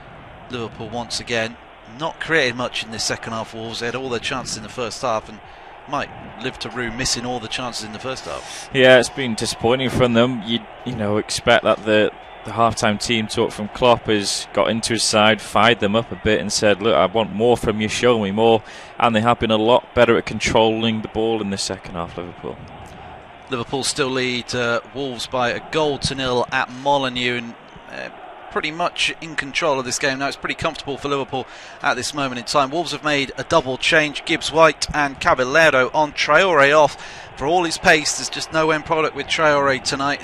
Liverpool once again. Not created much in this second half. Wolves, they had all their chances in the first half and might live to rue missing all the chances in the first half. Yeah, it's been disappointing from them. You expect that the half-time team talk from Klopp has got into his side, fired them up a bit and said, look, I want more from you, show me more. And they have been a lot better at controlling the ball in the second half, Liverpool. Liverpool still lead Wolves by 1-0 at Molineux, and pretty much in control of this game now. It's pretty comfortable for Liverpool at this moment in time. Wolves have made a double change. Gibbs-White and Cavallero on. Traore off. For all his pace, there's just no end product with Traore tonight,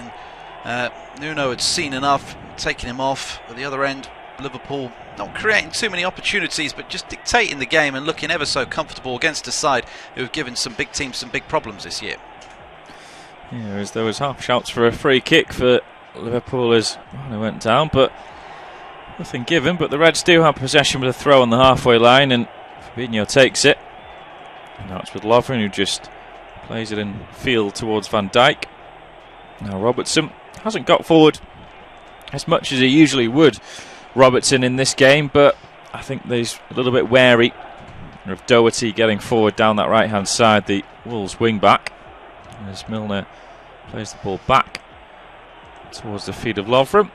and Nuno had seen enough, taking him off. At the other end, Liverpool not creating too many opportunities, but just dictating the game and looking ever so comfortable against a side who have given some big teams some big problems this year. Yeah, there was half shouts for a free kick for Liverpool as they went down, but nothing given. But the Reds do have possession with a throw on the halfway line, and Fabinho takes it. And now it's with Lovren, who just plays it in field towards Van Dijk. Now Robertson hasn't got forward as much as he usually would, Robertson, in this game, but I think he's a little bit wary of Doherty getting forward down that right hand side, the Wolves wing back, as Milner plays the ball back towards the feet of Lovren.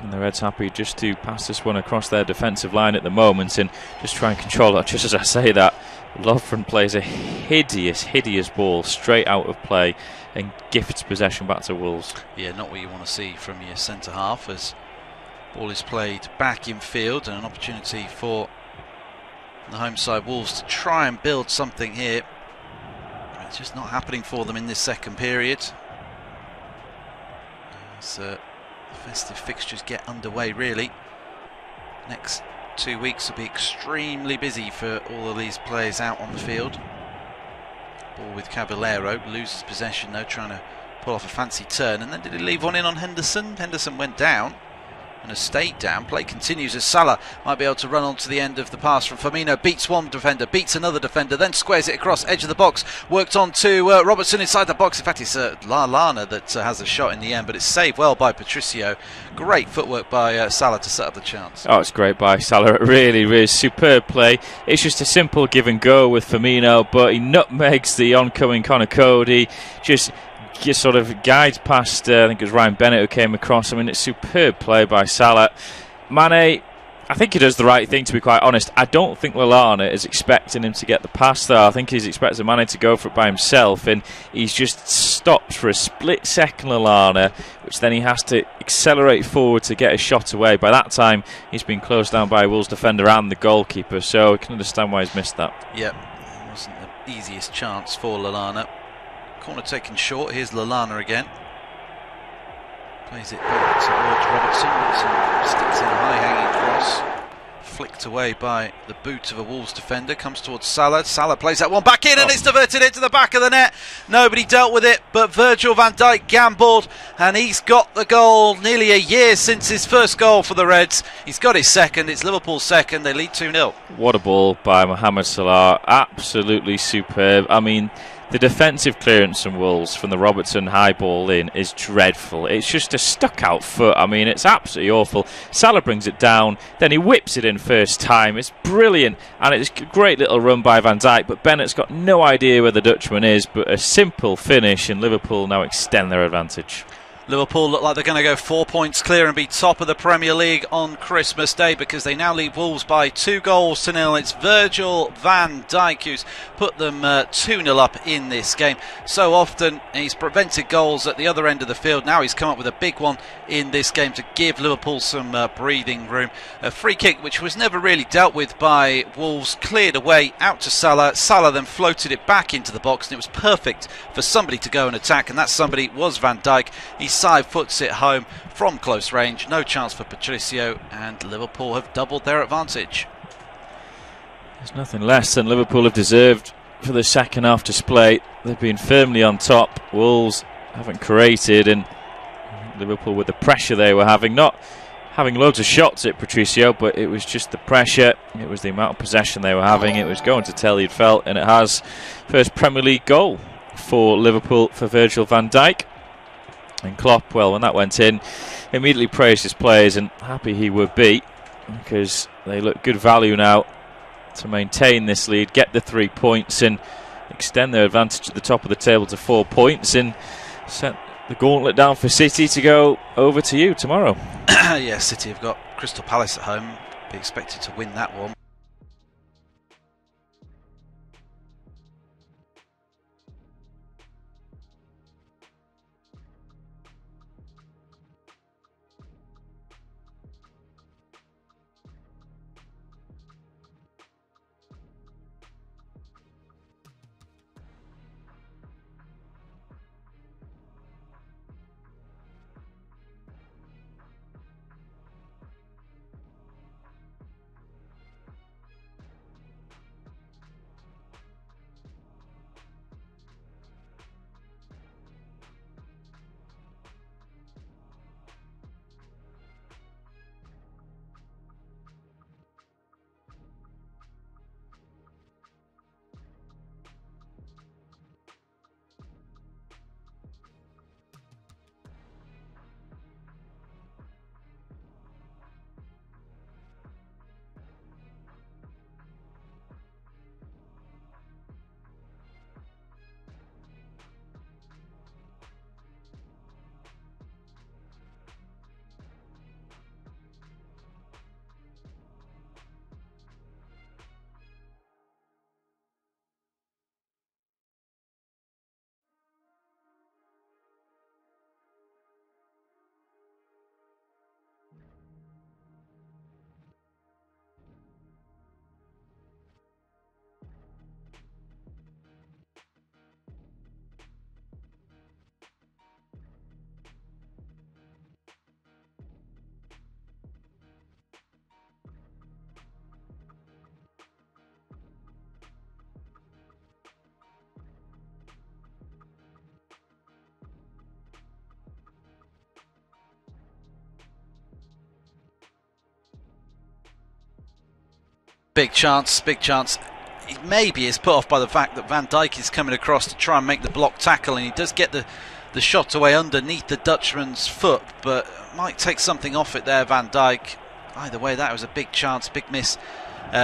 And the Reds happy just to pass this one across their defensive line at the moment and just try and control it. Just as I say that, Lovren plays a hideous ball straight out of play and gifts possession back to Wolves. Yeah, not what you want to see from your centre half, as ball is played back in field, and an opportunity for the home side Wolves to try and build something here. It's just not happening for them in this second period. As festive fixtures get underway, really. Next 2 weeks will be extremely busy for all of these players out on the field. Ball with Cavallero, loses possession though, trying to pull off a fancy turn, and then did he leave one in on Henderson? Henderson went down and has stayed down. Play continues as Salah might be able to run on to the end of the pass from Firmino. Beats one defender, beats another defender, then squares it across edge of the box. Worked on to Robertson inside the box. In fact, it's Lallana that has a shot in the end, but it's saved well by Patricio. Great footwork by Salah to set up the chance. Oh, it's great by Salah. It really is superb play. It's just a simple give and go with Firmino, but he nutmegs the oncoming Connor Cody. Just sort of guides past, I think it was Ryan Bennett who came across. I mean, it's superb play by Salah. Mane, I think he does the right thing, to be quite honest. I don't think Lallana is expecting him to get the pass there. I think he's expecting Mane to go for it by himself, and he's just stopped for a split second, Lallana, which then he has to accelerate forward to get a shot away. By that time, he's been closed down by a Wolves defender and the goalkeeper, so I can understand why he's missed that. Yep, it wasn't the easiest chance for Lallana. Corner taken short. Here's Lallana again. Plays it back towards Robertson. Robertson sticks in a high-hanging cross. Flicked away by the boot of a Wolves defender. Comes towards Salah. Salah plays that one back in, and it's diverted into the back of the net. Nobody dealt with it, but Virgil van Dijk gambled, and he's got the goal. Nearly a year since his first goal for the Reds. He's got his second. It's Liverpool's second. They lead 2-0. What a ball by Mohamed Salah. Absolutely superb. I mean, the defensive clearance from Wolves from the Robertson high ball in is dreadful. It's just a stuck-out foot. I mean, it's absolutely awful. Salah brings it down, then he whips it in first time. It's brilliant, and it's a great little run by Van Dijk, but Bennett's got no idea where the Dutchman is, but a simple finish, and Liverpool now extend their advantage. Liverpool look like they're going to go 4 points clear and be top of the Premier League on Christmas Day, because they now lead Wolves by 2-0. It's Virgil van Dijk who's put them 2-0 up in this game. So often he's prevented goals at the other end of the field. Now he's come up with a big one in this game to give Liverpool some breathing room. A free kick which was never really dealt with by Wolves, cleared away out to Salah. Salah then floated it back into the box, and it was perfect for somebody to go and attack, and that somebody was Van Dijk. He side foots it home from close range. No chance for Patricio, and Liverpool have doubled their advantage. There's nothing less than Liverpool have deserved for the second half display. They've been firmly on top. Wolves haven't created, and Liverpool with the pressure they were having, not having loads of shots at Patricio, but it was just the pressure, it was the amount of possession they were having, it was going to tell, you'd felt, and it has. First Premier League goal for Liverpool for Virgil van Dijk. And Klopp, well, when that went in, immediately praised his players, and happy he would be, because they look good value now to maintain this lead, get the 3 points and extend their advantage at the top of the table to 4 points, and set the gauntlet down for City to go over to you tomorrow. Yeah, City have got Crystal Palace at home. Be expected to win that one. Big chance, big chance. Maybe is put off by the fact that Van Dijk is coming across to try and make the block tackle, and he does get the shot away underneath the Dutchman's foot, but might take something off it there, Van Dijk. Either way, that was a big chance, big miss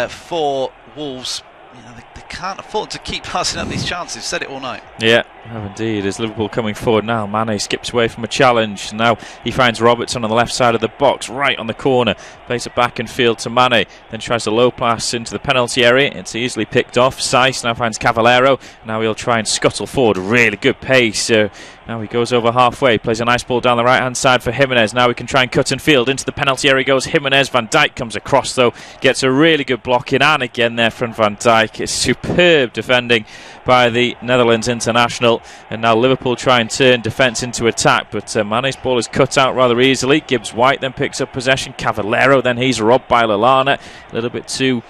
for Wolves. You know, they can't afford to keep passing up these chances. We've said it all night. Yeah, have indeed. As Liverpool coming forward now, Mane skips away from a challenge. Now he finds Robertson on the left side of the box, right on the corner. Plays it back in field to Mane. Then tries a low pass into the penalty area. It's easily picked off. Saiss now finds Cavallero. Now he'll try and scuttle forward. Really good pace. Now he goes over halfway. Plays a nice ball down the right-hand side for Jimenez. Now he can try and cut in field. Into the penalty area goes Jimenez. Van Dijk comes across though. Gets a really good block in. And again there from Van Dijk. It's superb defending by the Netherlands international. And now Liverpool try and turn defence into attack. But Mane's ball is cut out rather easily. Gibbs-White then picks up possession. Cavallero, then he's robbed by Lallana. A little bit too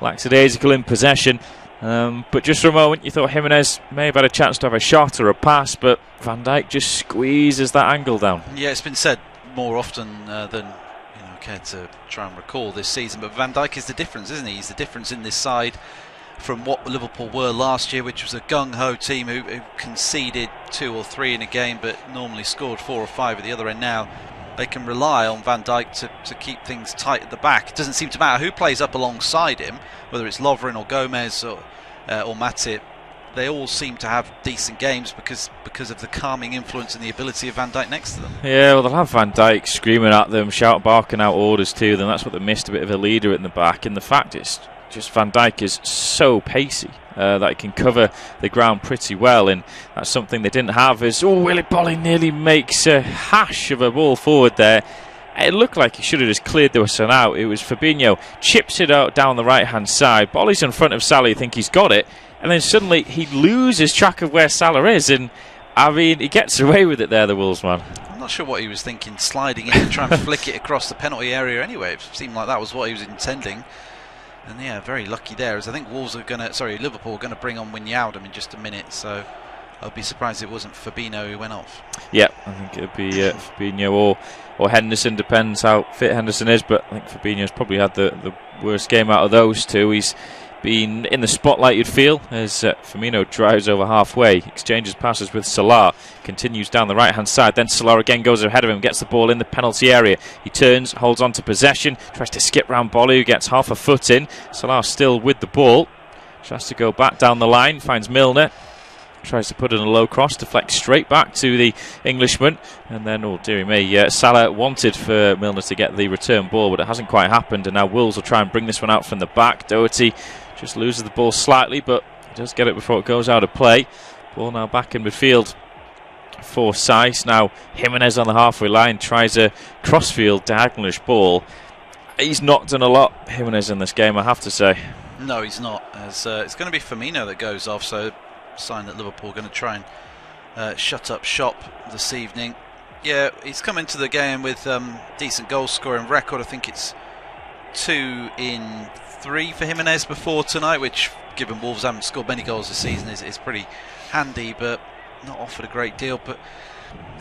lackadaisical in possession. But just for a moment you thought Jimenez may have had a chance to have a shot or a pass, but Van Dijk just squeezes that angle down. Yeah, it's been said more often than care to try and recall this season, but Van Dijk is the difference, isn't he? He's the difference in this side from what Liverpool were last year, which was a gung-ho team who conceded 2 or 3 in a game but normally scored 4 or 5 at the other end. Now they can rely on Van Dijk to keep things tight at the back. It doesn't seem to matter who plays up alongside him, whether it's Lovren or Gomez or Matip. They all seem to have decent games because of the calming influence and the ability of Van Dijk next to them. Yeah, well, they'll have Van Dijk screaming at them, barking out orders to them. That's what they missed, a bit of a leader in the back. And the fact is, just Van Dijk is so pacey that he can cover the ground pretty well, and that's something they didn't have. Willy Bolly nearly makes a hash of a ball forward there. It looked like he should have just cleared the whistle out. It was Fabinho, chips it out down the right-hand side. Bolly's in front of Salah, you think he's got it, and then suddenly he loses track of where Salah is, and I mean, he gets away with it there, the Wolves man. I'm not sure what he was thinking, sliding in and trying to flick it across the penalty area anyway. It seemed like that was what he was intending. And yeah, very lucky there, as I think Liverpool are going to bring on Wijnaldum in just a minute, so I'd be surprised it wasn't Fabinho who went off. Yeah, I think it'd be Fabinho or Henderson, depends how fit Henderson is, but I think Fabinho's probably had the worst game out of those two. He's been in the spotlight, you'd feel, as Firmino drives over halfway, exchanges passes with Salah, continues down the right hand side, then Salah again goes ahead of him, gets the ball in the penalty area, he turns, holds on to possession, tries to skip round Bolu, gets half a foot in. Salah still with the ball, tries to go back down the line, finds Milner, tries to put in a low cross, deflects straight back to the Englishman, and then, oh dearie me, Salah wanted for Milner to get the return ball, but it hasn't quite happened, and now Wolves will try and bring this one out from the back. Doherty just loses the ball slightly, but he does get it before it goes out of play. Ball now back in midfield for Saiss. Now Jimenez on the halfway line tries a crossfield diagonalish ball. He's not done a lot, Jimenez, in this game, I have to say. No, he's not. As it's going to be Firmino that goes off, so sign that Liverpool are going to try and shut up shop this evening. Yeah, he's come into the game with decent goal scoring record. I think it's 2 in 3 for Jimenez before tonight, which, given Wolves haven't scored many goals this season, is pretty handy, but not offered a great deal. But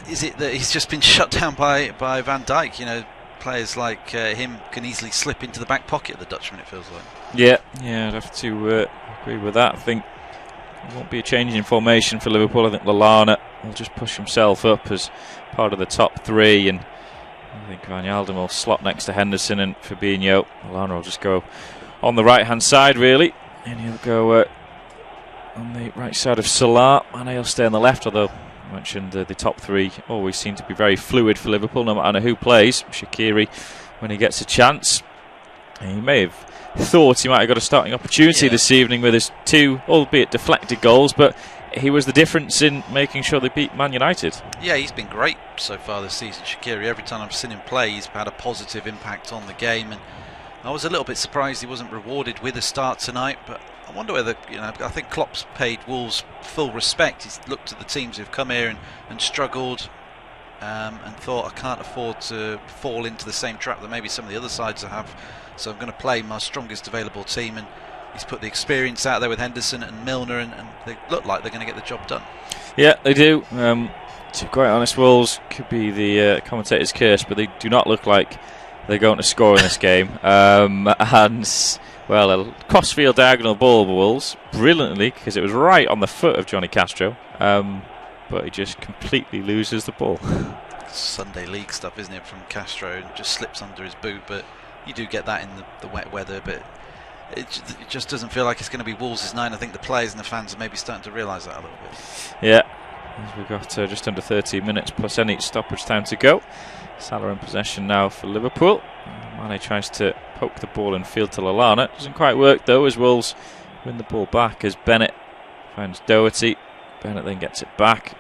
is it that he's just been shut down by Van Dijk? You know, players like him can easily slip into the back pocket of the Dutchman, it feels like. Yeah, I'd have to agree with that. I think it won't be a change in formation for Liverpool. I think Lallana will just push himself up as part of the top 3, and I think Wijnaldum will slot next to Henderson and Fabinho. Lallana will just go on the right hand side, really, and he'll go on the right side of Salah, and he'll stay on the left, although I mentioned the top 3 always seem to be very fluid for Liverpool, no matter who plays. Shaqiri, when he gets a chance, he may have thought he might have got a starting opportunity this evening with his 2, albeit deflected goals, but he was the difference in making sure they beat Man United. Yeah, he's been great so far this season, Shaqiri. Every time I've seen him play, he's had a positive impact on the game, and I was a little bit surprised he wasn't rewarded with a start tonight, but I wonder whether, I think Klopp's paid Wolves full respect. He's looked at the teams who've come here and struggled and thought, I can't afford to fall into the same trap that maybe some of the other sides have, so I'm going to play my strongest available team, and he's put the experience out there with Henderson and Milner, and they look like they're going to get the job done. Yeah, they do. To be quite honest, Wolves could be the commentator's curse, but they do not look like they're going to score in this game. And, well, a crossfield diagonal ball for Wolves, brilliantly, because it was right on the foot of Johnny Castro, but he just completely loses the ball. Sunday league stuff, isn't it, from Castro? It just slips under his boot, but you do get that in the wet weather, but it just doesn't feel like it's going to be Wolves' night. I think the players and the fans are maybe starting to realise that a little bit. Yeah, as we've got just under 30 minutes plus any stoppage time to go. Salah in possession now for Liverpool. Mane tries to poke the ball in field to Lallana. Doesn't quite work though, as Wolves win the ball back as Bennett finds Doherty. Bennett then gets it back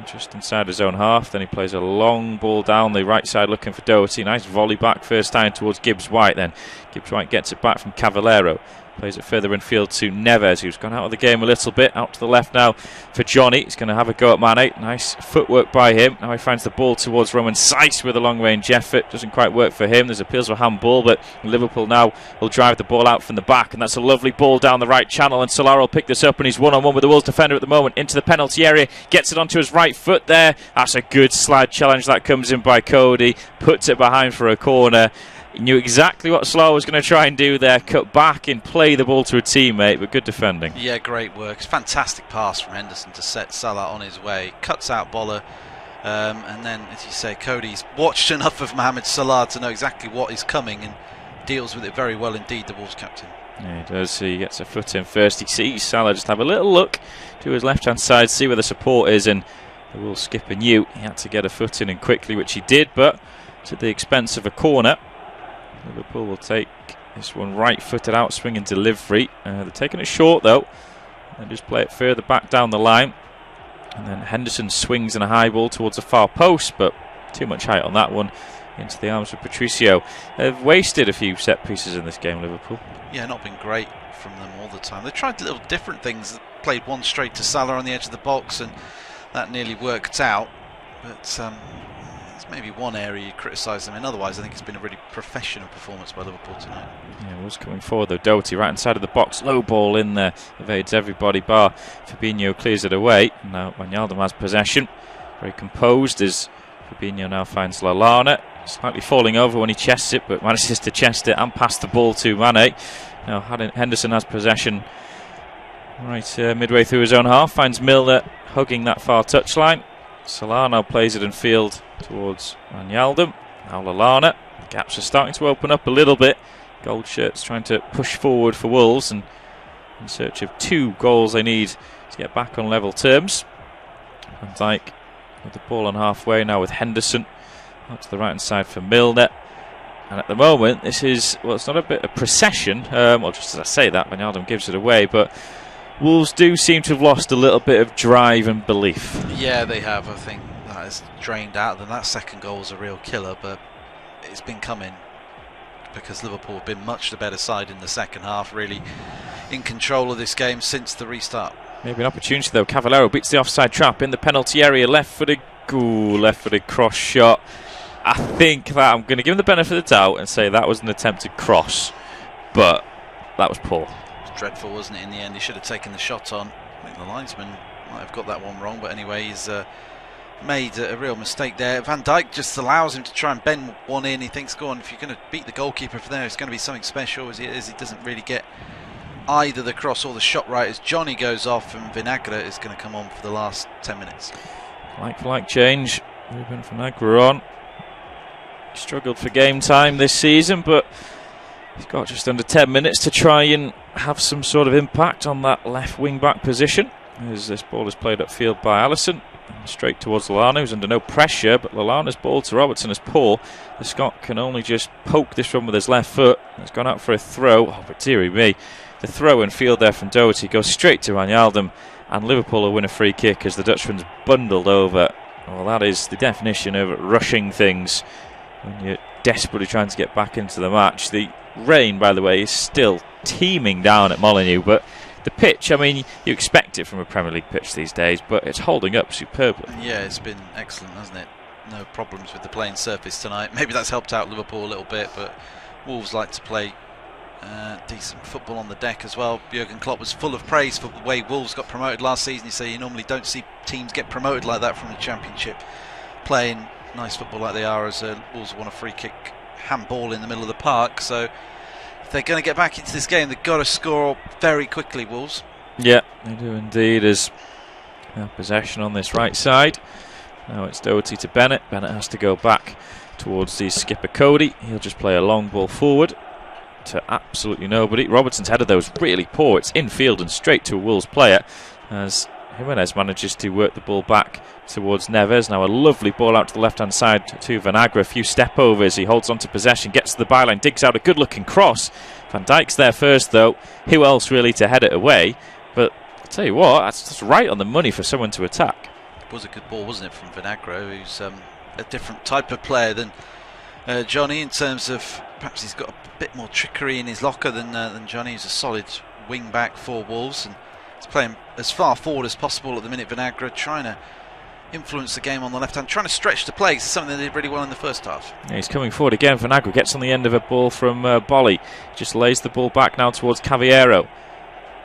just inside his own half. Then he plays a long ball down the right side looking for Doherty. Nice volley back first time towards Gibbs-White. Then Gibbs-White gets it back from Cavallero. Plays it further in field to Neves, who's gone out of the game a little bit. Out to the left now for Johnny. He's going to have a go at Mane. Nice footwork by him. Now he finds the ball towards Roman Saiss with a long-range effort. Doesn't quite work for him. There's appeals for handball, but Liverpool now will drive the ball out from the back, and that's a lovely ball down the right channel, and Salah will pick this up, and he's one-on-one with the Wolves defender at the moment into the penalty area. Gets it onto his right foot there. That's a good slide challenge that comes in by Cody. Puts it behind for a corner. He knew exactly what Salah was going to try and do there, cut back and play the ball to a teammate, but good defending. Yeah, great work. It's a fantastic pass from Henderson to set Salah on his way. Cuts out Bola, and then, as you say, Cody's watched enough of Mohamed Salah to know exactly what is coming and deals with it very well indeed, the Wolves captain. Yeah, he does. He gets a foot in first. He sees Salah just have a little look to his left-hand side, see where the support is, and the Wolves skipper knew he had to get a foot in and quickly, which he did, but to the expense of a corner. Liverpool will take this one right-footed out swinging delivery. They're taking it short though, and just play it further back down the line. And then Henderson swings in a high ball towards the far post, but too much height on that one into the arms of Patricio. They've wasted a few set pieces in this game, Liverpool. Yeah, not been great from them all the time. They tried little different things. Played one straight to Salah on the edge of the box, and that nearly worked out. But It's maybe one area you criticise them in. Otherwise, I think it's been a really professional performance by Liverpool tonight. Yeah, was coming forward though. Doherty right inside of the box, low ball in there, evades everybody bar Fabinho, clears it away. Now Wijnaldum has possession, very composed as Fabinho now finds Lallana, slightly falling over when he chests it, but manages to chest it and pass the ball to Mane. Now Henderson has possession right midway through his own half, finds Milner hugging that far touchline. Salah now plays it in field towards Wijnaldum. Now Lallana. The gaps are starting to open up a little bit. Gold shirts trying to push forward for Wolves and in search of 2 goals they need to get back on level terms. Van Dijk with the ball on halfway now with Henderson out to the right hand side for Milner. And at the moment this is, well, it's not a bit of procession, well, just as I say that, Wijnaldum gives it away, but Wolves do seem to have lost a little bit of drive and belief. Yeah, they have. I think that has drained out of them. That second goal was a real killer, but it's been coming because Liverpool have been much the better side in the second half, really in control of this game since the restart. Maybe an opportunity though. Cavallero beats the offside trap in the penalty area, left-footed cross shot. I think that I'm going to give him the benefit of the doubt and say that was an attempted cross, but that was poor. Dreadful, wasn't it, in the end? He should have taken the shot on. I think the linesman might have got that one wrong, but anyway, he's made a real mistake there. Van Dijk just allows him to try and bend one in. He thinks, go on, if you're going to beat the goalkeeper from there, it's going to be something special, as he doesn't really get either the cross or the shot right, as Johnny goes off and Vinagre is going to come on for the last 10 minutes. Like for like change. Ruben Vinagre on. Struggled for game time this season, but he's got just under 10 minutes to try and have some sort of impact on that left wing-back position. As this ball is played upfield by Alisson, and straight towards Lallana, who's under no pressure, but Lallana's ball to Robertson is poor. The Scot can only just poke this one with his left foot. It's gone out for a throw. Oh, but dearie me. The throw in field there from Doherty goes straight to Wijnaldum, and Liverpool will win a free kick as the Dutchman's bundled over. Well, that is the definition of rushing things when you're desperately trying to get back into the match. The rain, by the way, is still teeming down at Molineux, but the pitch, I mean, you expect it from a Premier League pitch these days, but it's holding up superbly. Yeah, it's been excellent, hasn't it? No problems with the playing surface tonight. Maybe that's helped out Liverpool a little bit, but Wolves like to play decent football on the deck as well. Jurgen Klopp was full of praise for the way Wolves got promoted last season. You say you normally don't see teams get promoted like that from the Championship, playing nice football like they are, as Wolves won a free kick handball in the middle of the park. So if they're going to get back into this game, they've got to score very quickly, Wolves. Yeah, they do indeed, as possession on this right side. Now it's Doherty to Bennett. Bennett has to go back towards the skipper Cody. He'll just play a long ball forward to absolutely nobody. Robertson's header though is really poor. It's infield and straight to a Wolves player, as Jimenez manages to work the ball back towards Neves. Now a lovely ball out to the left-hand side to Vinagre. A few step overs. He holds on to possession, gets to the byline, digs out a good-looking cross. Van Dijk's there first, though. Who else really to head it away? But I'll tell you what, that's right on the money for someone to attack. It was a good ball, wasn't it, from Vinagre, who's a different type of player than Johnny, in terms of perhaps he's got a bit more trickery in his locker than Johnny. He's a solid wing-back for Wolves, and he's playing as far forward as possible at the minute. Vinagre trying to influence the game on the left hand, trying to stretch the play. It's something they did really well in the first half. Yeah, he's coming forward again. Vinagre gets on the end of a ball from Bolly. Just lays the ball back now towards Cavallero.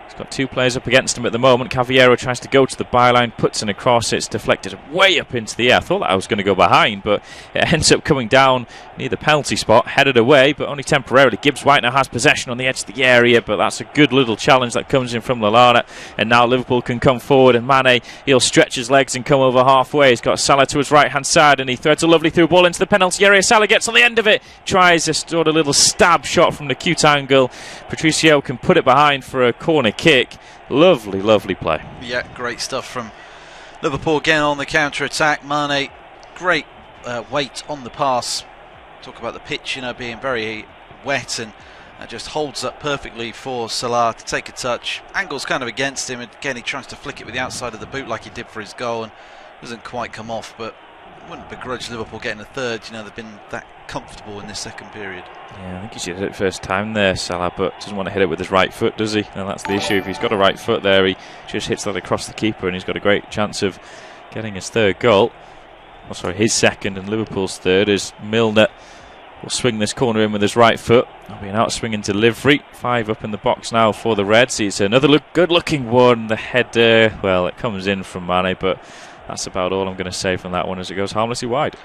He's got 2 players up against him at the moment. Cavallero tries to go to the byline, puts in a cross. It's deflected way up into the air. I thought that I was going to go behind, but it ends up coming down near the penalty spot, headed away, but only temporarily. Gibbs White now has possession on the edge of the area, but that's a good little challenge that comes in from Lallana. And now Liverpool can come forward, and Mane, he'll stretch his legs and come over halfway. He's got Salah to his right-hand side, and he threads a lovely through ball into the penalty area. Salah gets on the end of it, tries a sort of little stab shot from the cute angle. Patricio can put it behind for a corner kick. Lovely, lovely play. Yeah, great stuff from Liverpool again on the counter-attack. Mane, great weight on the pass. Talk about the pitch, you know, being very wet, and just holds up perfectly for Salah to take a touch. Angle's kind of against him. Again, he tries to flick it with the outside of the boot like he did for his goal, and doesn't quite come off, but I wouldn't begrudge Liverpool getting a third. You know, they've been that comfortable in this second period. Yeah, I think he should hit it first time there, Salah, but doesn't want to hit it with his right foot, does he? And that's the issue. If he's got a right foot there, he just hits that across the keeper, and he's got a great chance of getting his third goal. his second and Liverpool's third, as Milner will swing this corner in with his right foot. That'll be an out-swinging delivery. 5 up in the box now for the Reds. It's another good-looking one. The header, well, it comes in from Mane, but that's about all I'm going to say from that one as it goes harmlessly wide.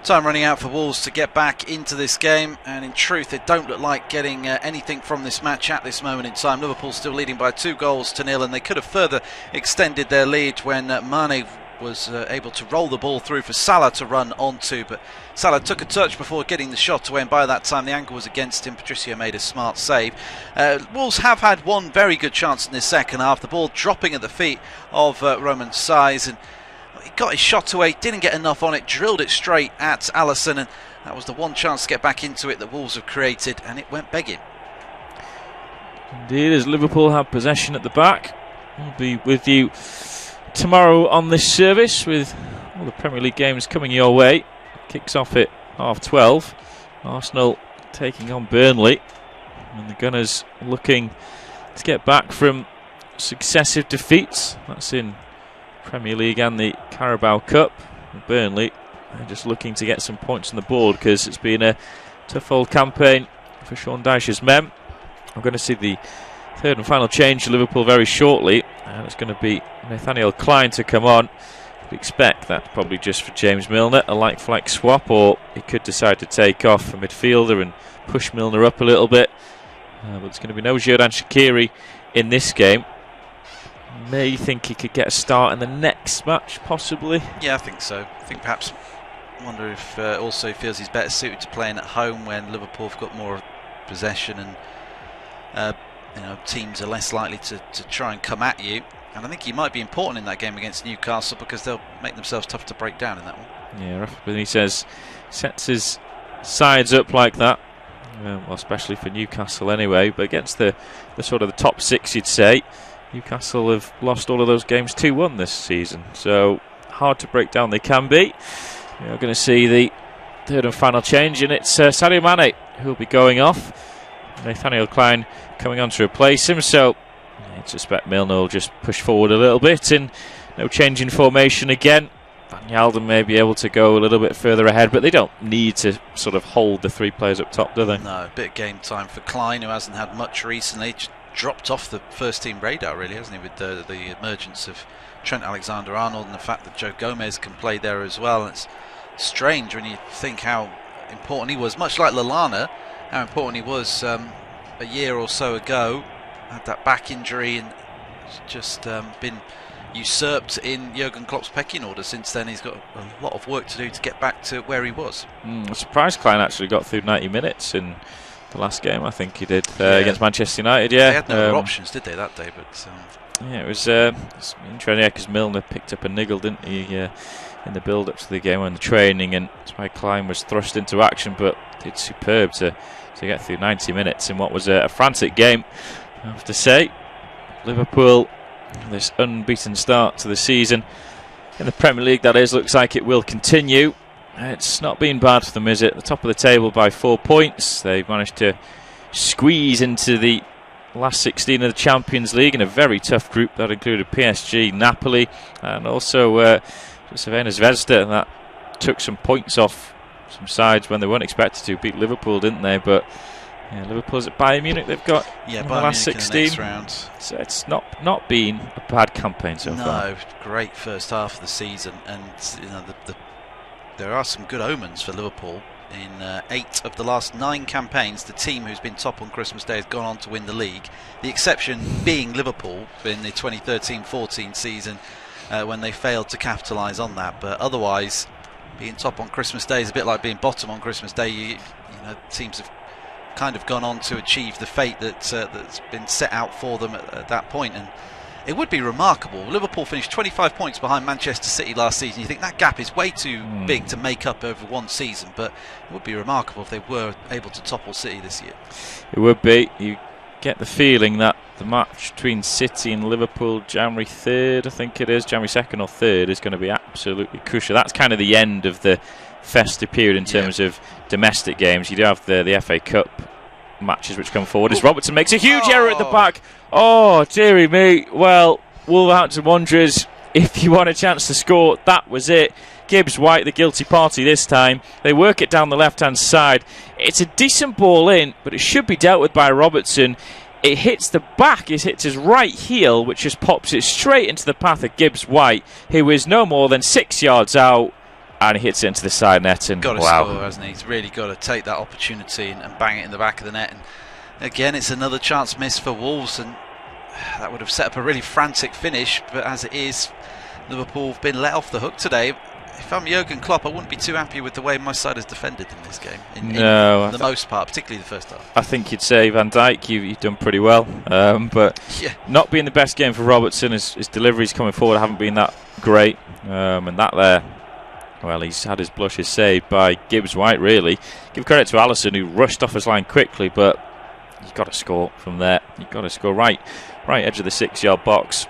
Time running out for Wolves to get back into this game, and in truth they don't look like getting anything from this match at this moment in time. Liverpool still leading by 2-0, and they could have further extended their lead when Mane was able to roll the ball through for Salah to run onto, but Salah took a touch before getting the shot away, and by that time the angle was against him. Patricio made a smart save. Wolves have had one very good chance in this second half, the ball dropping at the feet of Roman Saiz, and he got his shot away, didn't get enough on it, drilled it straight at Alisson, and that was the one chance to get back into it that Wolves have created, and it went begging. Indeed, as Liverpool have possession at the back. We'll be with you tomorrow on this service with all the Premier League games coming your way. Kicks off at 12:30. Arsenal taking on Burnley, and the Gunners looking to get back from successive defeats. That's in Premier League and the Carabao Cup. And Burnley are just looking to get some points on the board because it's been a tough old campaign for Sean Dyche's men. I'm going to see the third and final change to Liverpool very shortly, and it's going to be Nathaniel Klein to come on. We expect that's probably just for James Milner, a like-for-like swap, or he could decide to take off a midfielder and push Milner up a little bit. But it's going to be no Xherdan Shaqiri in this game. May think he could get a start in the next match, possibly. Yeah, I think so. I think perhaps, I wonder if also feels he's better suited to playing at home when Liverpool have got more possession and teams are less likely to try and come at you. And I think he might be important in that game against Newcastle because they'll make themselves tough to break down in that one. Yeah, Rafa Benitez sets his sides up like that, well, especially for Newcastle anyway. But against the sort of the top 6, you'd say, Newcastle have lost all of those games 2-1 this season, so hard to break down they can be. We're going to see the third and final change, and it's Sadio Mane who'll be going off. Nathaniel Klein coming on to replace him, so I suspect Milner will just push forward a little bit, and no change in formation again. Van Yalden may be able to go a little bit further ahead, but they don't need to sort of hold the 3 players up top, do they? No, a bit of game time for Klein, who hasn't had much recently. Just dropped off the first team radar, really, hasn't he, with the emergence of Trent Alexander-Arnold and the fact that Joe Gomez can play there as well. And it's strange when you think how important he was, much like Lallana, how important he was a year or so ago. Had that back injury and just been usurped in Jurgen Klopp's pecking order since then. He's got a lot of work to do to get back to where he was. I'm surprised Klein actually got through 90 minutes in the last game. I think he did against Manchester United. Yeah, they had no other options, did they, that day? But yeah, it was interesting. Yeah, because Milner picked up a niggle, didn't he, in the build-up to the game and the training, and that's why Klein was thrust into action. But did superb to get through 90 minutes in what was a frantic game. I have to say, Liverpool, this unbeaten start to the season in the Premier League, that is, looks like it will continue. It's not been bad for them, is it? At the top of the table by 4 points. They've managed to squeeze into the last 16 of the Champions League in a very tough group that included PSG, Napoli, and also Crvena Zvezda, and that took some points off some sides when they weren't expected to. Beat Liverpool, didn't they? But yeah, Liverpool's at Bayern Munich. They've got in the last 16. So it's not been a bad campaign so far. No, great first half of the season, and there are some good omens for Liverpool. In 8 of the last 9 campaigns, the team who's been top on Christmas Day has gone on to win the league. The exception being Liverpool in the 2013-14 season when they failed to capitalise on that. But otherwise, being top on Christmas Day is a bit like being bottom on Christmas Day. You know, teams have kind of gone on to achieve the fate that's been set out for them at that point, and it would be remarkable. Liverpool finished 25 points behind Manchester City last season. You think that gap is way too big to make up over one season, but it would be remarkable if they were able to topple City this year. It would be. You get the feeling that the match between City and Liverpool, January 3rd, I think it is, January 2nd or 3rd, is going to be absolutely crucial. That's kind of the end of the festive period in terms of domestic games. You do have the FA Cup matches which come forward as Robertson makes a huge error at the back. Oh, dearie me. Well, Wolverhampton Wanderers, if you want a chance to score, that was it. Gibbs White the guilty party this time. They work it down the left-hand side. It's a decent ball in, but it should be dealt with by Robertson. It hits the back, it hits his right heel, which just pops it straight into the path of Gibbs White, who is no more than 6 yards out, and he hits it into the side net. And got to score, hasn't he? He's really got to take that opportunity and bang it in the back of the net. And again, it's another chance missed for Wolves, and that would have set up a really frantic finish, but as it is, Liverpool have been let off the hook today. If I'm Jurgen Klopp, I wouldn't be too happy with the way my side has defended in this game. In the most part, particularly the first half. I think you'd say Van Dijk, you've done pretty well, but yeah, not being the best game for Robertson. His deliveries coming forward haven't been that great, and that there, well, he's had his blushes saved by Gibbs White. Really, give credit to Alisson, who rushed off his line quickly, but you've got to score from there. You've got to score right edge of the 6-yard box,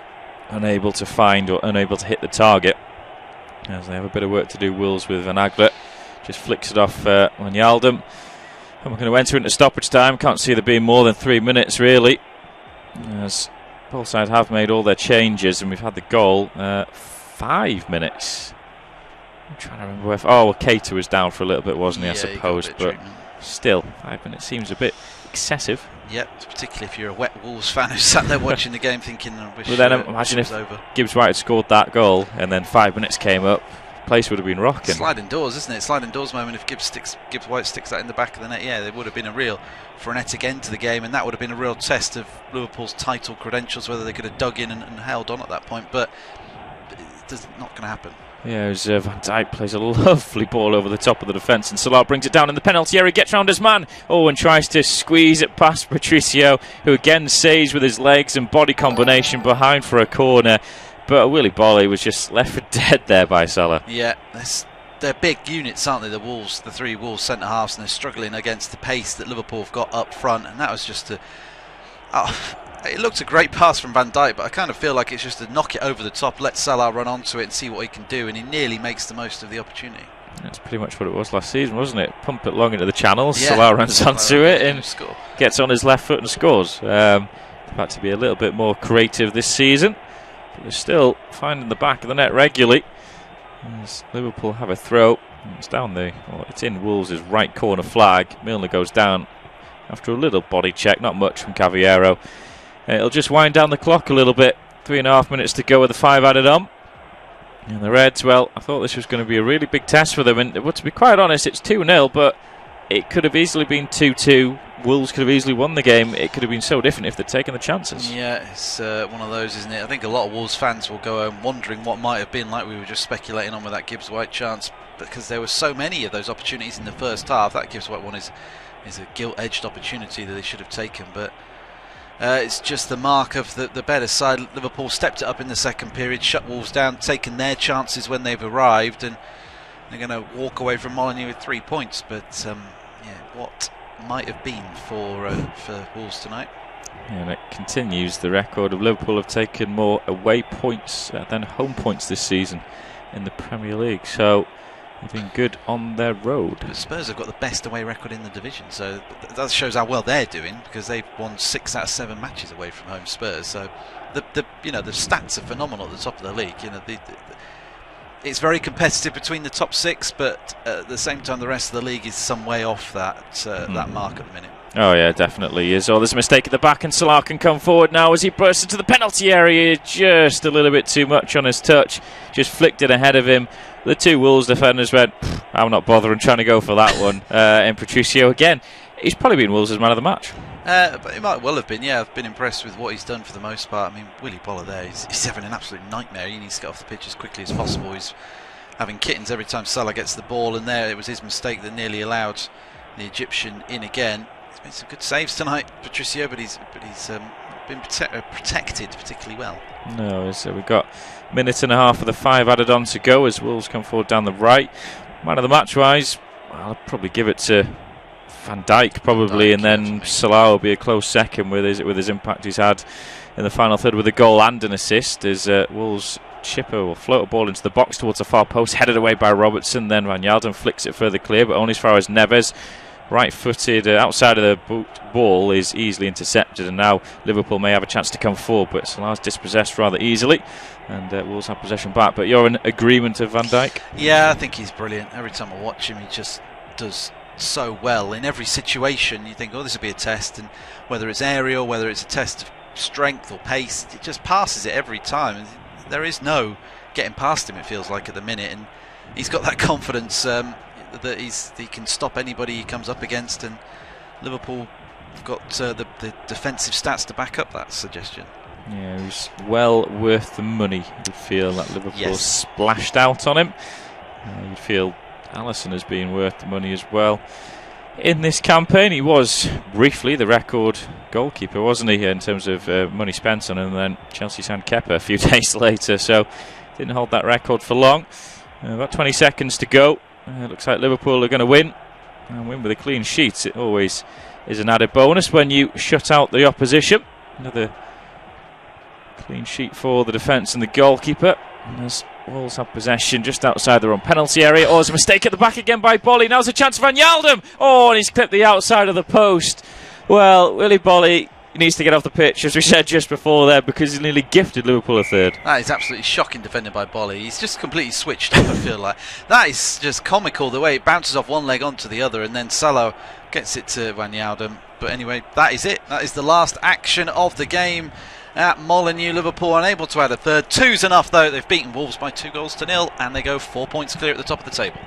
unable to find or unable to hit the target. As they have a bit of work to do, Wolves, with Van Aglet. Just flicks it off Wijnaldum. And we're going to enter into stoppage time. Can't see there being more than 3 minutes, really, as both sides have made all their changes, and we've had the goal 5 minutes. I'm trying to remember where. Oh, well, Keita was down for a little bit, wasn't he? I suppose, but still, 5 minutes seems a bit excessive. Yep, particularly if you're a wet Wolves fan who sat there watching the game thinking, I wish. But then imagine if Gibbs White had scored that goal and then 5 minutes came up, the place would have been rocking. Sliding doors, isn't it? Sliding doors moment. If Gibbs White sticks that in the back of the net, yeah, there would have been a real frenetic end to the game, and that would have been a real test of Liverpool's title credentials, whether they could have dug in and held on at that point. But it's not going to happen. Yeah, as Van Dijk plays a lovely ball over the top of the defence, and Salah brings it down in the penalty area, gets round his man, and tries to squeeze it past Patricio, who again saves with his legs and body combination behind for a corner, but Willy Boly was just left for dead there by Salah. Yeah, they're big units, aren't they, the Wolves, the three Wolves centre-halves, and they're struggling against the pace that Liverpool have got up front, and that was just it looked a great pass from Van Dijk, but I kind of feel like it's just to knock it over the top, let Salah run onto it and see what he can do, and he nearly makes the most of the opportunity. That's pretty much what it was last season, wasn't it? Pump it long into the channels, yeah. Salah runs onto it and gets on his left foot and scores. Had to be a little bit more creative this season, but they're still finding the back of the net regularly. As Liverpool have a throw, it's down it's in Wolves' right corner flag. Milner goes down after a little body check, not much from Cavallero. It'll just wind down the clock a little bit. 3.5 minutes to go with the 5 added on. And the Reds, well, I thought this was going to be a really big test for them. And to be quite honest, it's 2-0, but it could have easily been 2-2. Wolves could have easily won the game. It could have been so different if they'd taken the chances. Yeah, it's one of those, isn't it? I think a lot of Wolves fans will go home wondering what might have been, like we were just speculating on with that Gibbs White chance, because there were so many of those opportunities in the first half. That Gibbs White one is a gilt-edged opportunity that they should have taken, but it's just the mark of the better side. Liverpool stepped it up in the second period, shut Wolves down, taken their chances when they've arrived, and they're going to walk away from Molineux with 3 points. But yeah, what might have been for Wolves tonight. And it continues the record of Liverpool have taken more away points than home points this season in the Premier League. So they've been good on their road. But Spurs have got the best away record in the division, so that shows how well they're doing, because they've won 6 out of 7 matches away from home. Spurs, so the stats are phenomenal at the top of the league. It's very competitive between the top 6, but at the same time, the rest of the league is some way off that mark at the minute. Oh yeah, definitely is. Oh, there's a mistake at the back, and Salah can come forward now as he bursts into the penalty area. Just a little bit too much on his touch. Just flicked it ahead of him. The two Wolves defenders went, I'm not bothering trying to go for that one. And Patricio again, he's probably been Wolves' man of the match. But he might well have been, yeah. I've been impressed with what he's done for the most part. I mean, Willy Boly there, he's having an absolute nightmare. He needs to get off the pitch as quickly as possible. He's having kittens every time Salah gets the ball, and there it was his mistake that nearly allowed the Egyptian in again. He's made some good saves tonight, Patricio, but he's been protected particularly well. No, so we've got a minute and a half of the 5 added on to go as Wolves come forward down the right. Man of the match wise, I'll probably give it to Van Dijk probably, and then Salah will be a close second with his impact he's had in the final third with a goal and an assist. As Wolves chipper will float a ball into the box towards the far post, headed away by Robertson. Then Wijnaldum flicks it further clear, but only as far as Neves. right-footed outside of the ball is easily intercepted, and now Liverpool may have a chance to come forward, but Salah's dispossessed rather easily, and Wolves have possession back. But you're in agreement of Van Dijk? Yeah, I think he's brilliant. Every time I watch him, he just does so well in every situation. You think, oh, this will be a test, and whether it's aerial, whether it's a test of strength or pace, it just passes it every time. There is no getting past him, it feels like, at the minute, and he's got that confidence that he can stop anybody he comes up against, and Liverpool have got the defensive stats to back up that suggestion. Yeah, he was well worth the money. You'd feel that Liverpool splashed out on him. You'd feel Alisson has been worth the money as well. In this campaign, he was briefly the record goalkeeper, wasn't he, in terms of money spent on him, and then Chelsea signed Kepa a few days later, so didn't hold that record for long. About 20 seconds to go. Looks like Liverpool are going to win, and win with a clean sheet. It always is an added bonus when you shut out the opposition. Another clean sheet for the defence and the goalkeeper. And as Wolves have possession just outside their own penalty area. Oh, there's a mistake at the back again by Bolly. Now's a chance for Wijnaldum. Oh, and he's clipped the outside of the post. Well, Willy Bolly needs to get off the pitch, as we said just before there, because he's nearly gifted Liverpool a third. That is absolutely shocking defending by Bolly. He's just completely switched off, I feel like. That is just comical, the way it bounces off one leg onto the other, and then Salah gets it to Wijnaldum. But anyway, that is it. That is the last action of the game at Molineux. Liverpool unable to add a third. 2's enough, though. They've beaten Wolves by 2-0, and they go 4 points clear at the top of the table.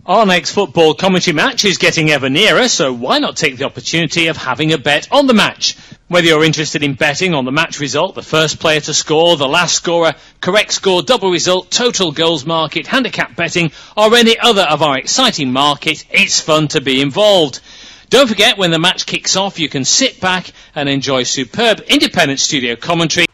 Our next football commentary match is getting ever nearer, so why not take the opportunity of having a bet on the match? Whether you're interested in betting on the match result, the first player to score, the last scorer, correct score, double result, total goals market, handicap betting, or any other of our exciting market, it's fun to be involved. Don't forget, when the match kicks off, you can sit back and enjoy superb independent studio commentary